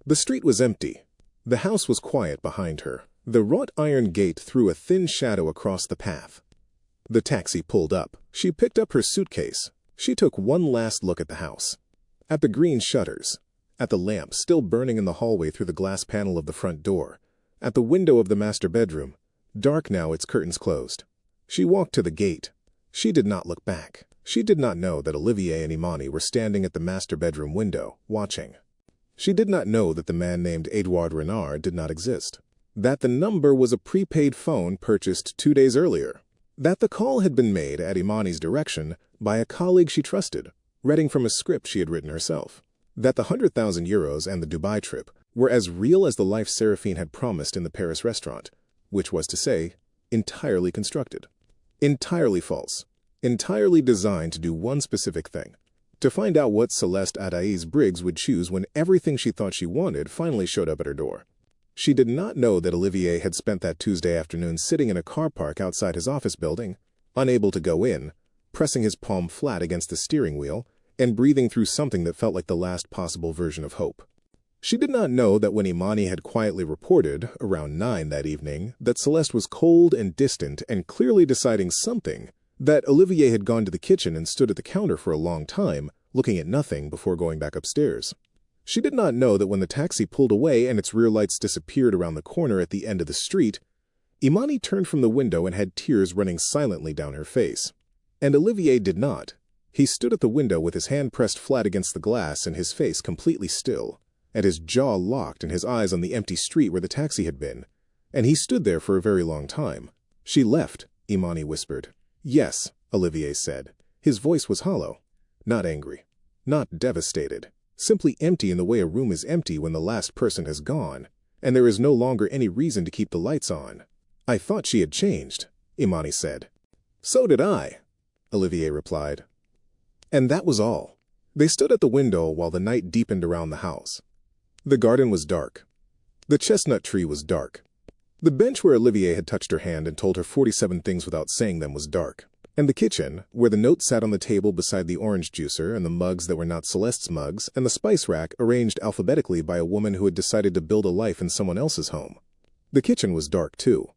The street was empty. The house was quiet behind her. The wrought iron gate threw a thin shadow across the path. The taxi pulled up. She picked up her suitcase. She took one last look at the house. At the green shutters. At the lamp still burning in the hallway through the glass panel of the front door. At the window of the master bedroom, dark now, its curtains closed. She walked to the gate. She did not look back. She did not know that Olivier and Imani were standing at the master bedroom window, watching. She did not know that the man named Edouard Renard did not exist. That the number was a prepaid phone purchased 2 days earlier. That the call had been made at Imani's direction by a colleague she trusted, reading from a script she had written herself. That the 100,000 euros and the Dubai trip were as real as the life Seraphine had promised in the Paris restaurant, which was to say, entirely constructed. Entirely false. Entirely designed to do one specific thing. To find out what Celeste Adaïs Briggs would choose when everything she thought she wanted finally showed up at her door. She did not know that Olivier had spent that Tuesday afternoon sitting in a car park outside his office building, unable to go in, pressing his palm flat against the steering wheel, and breathing through something that felt like the last possible version of hope. She did not know that when Imani had quietly reported, around 9 that evening, that Celeste was cold and distant and clearly deciding something, that Olivier had gone to the kitchen and stood at the counter for a long time, looking at nothing before going back upstairs. She did not know that when the taxi pulled away and its rear lights disappeared around the corner at the end of the street, Imani turned from the window and had tears running silently down her face. And Olivier did not. He stood at the window with his hand pressed flat against the glass and his face completely still, and his jaw locked and his eyes on the empty street where the taxi had been. And he stood there for a very long time. "She left," Imani whispered. "Yes," Olivier said. His voice was hollow. Not angry. Not devastated. Simply empty in the way a room is empty when the last person has gone, and there is no longer any reason to keep the lights on. "I thought she had changed," Imani said. "So did I," Olivier replied. And that was all. They stood at the window while the night deepened around the house. The garden was dark. The chestnut tree was dark. The bench where Olivier had touched her hand and told her 47 things without saying them was dark. And the kitchen, where the note sat on the table beside the orange juicer and the mugs that were not Celeste's mugs, and the spice rack arranged alphabetically by a woman who had decided to build a life in someone else's home. The kitchen was dark too.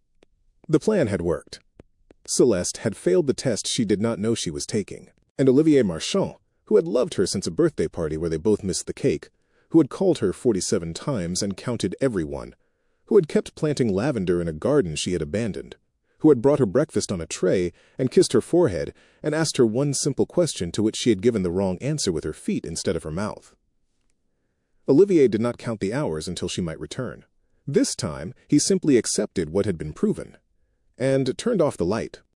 The plan had worked. Celeste had failed the test she did not know she was taking, and Olivier Marchand, who had loved her since a birthday party where they both missed the cake, who had called her 47 times and counted everyone, who had kept planting lavender in a garden she had abandoned, who had brought her breakfast on a tray and kissed her forehead and asked her one simple question to which she had given the wrong answer with her feet instead of her mouth. Olivier did not count the hours until she might return. This time, he simply accepted what had been proven, and turned off the light,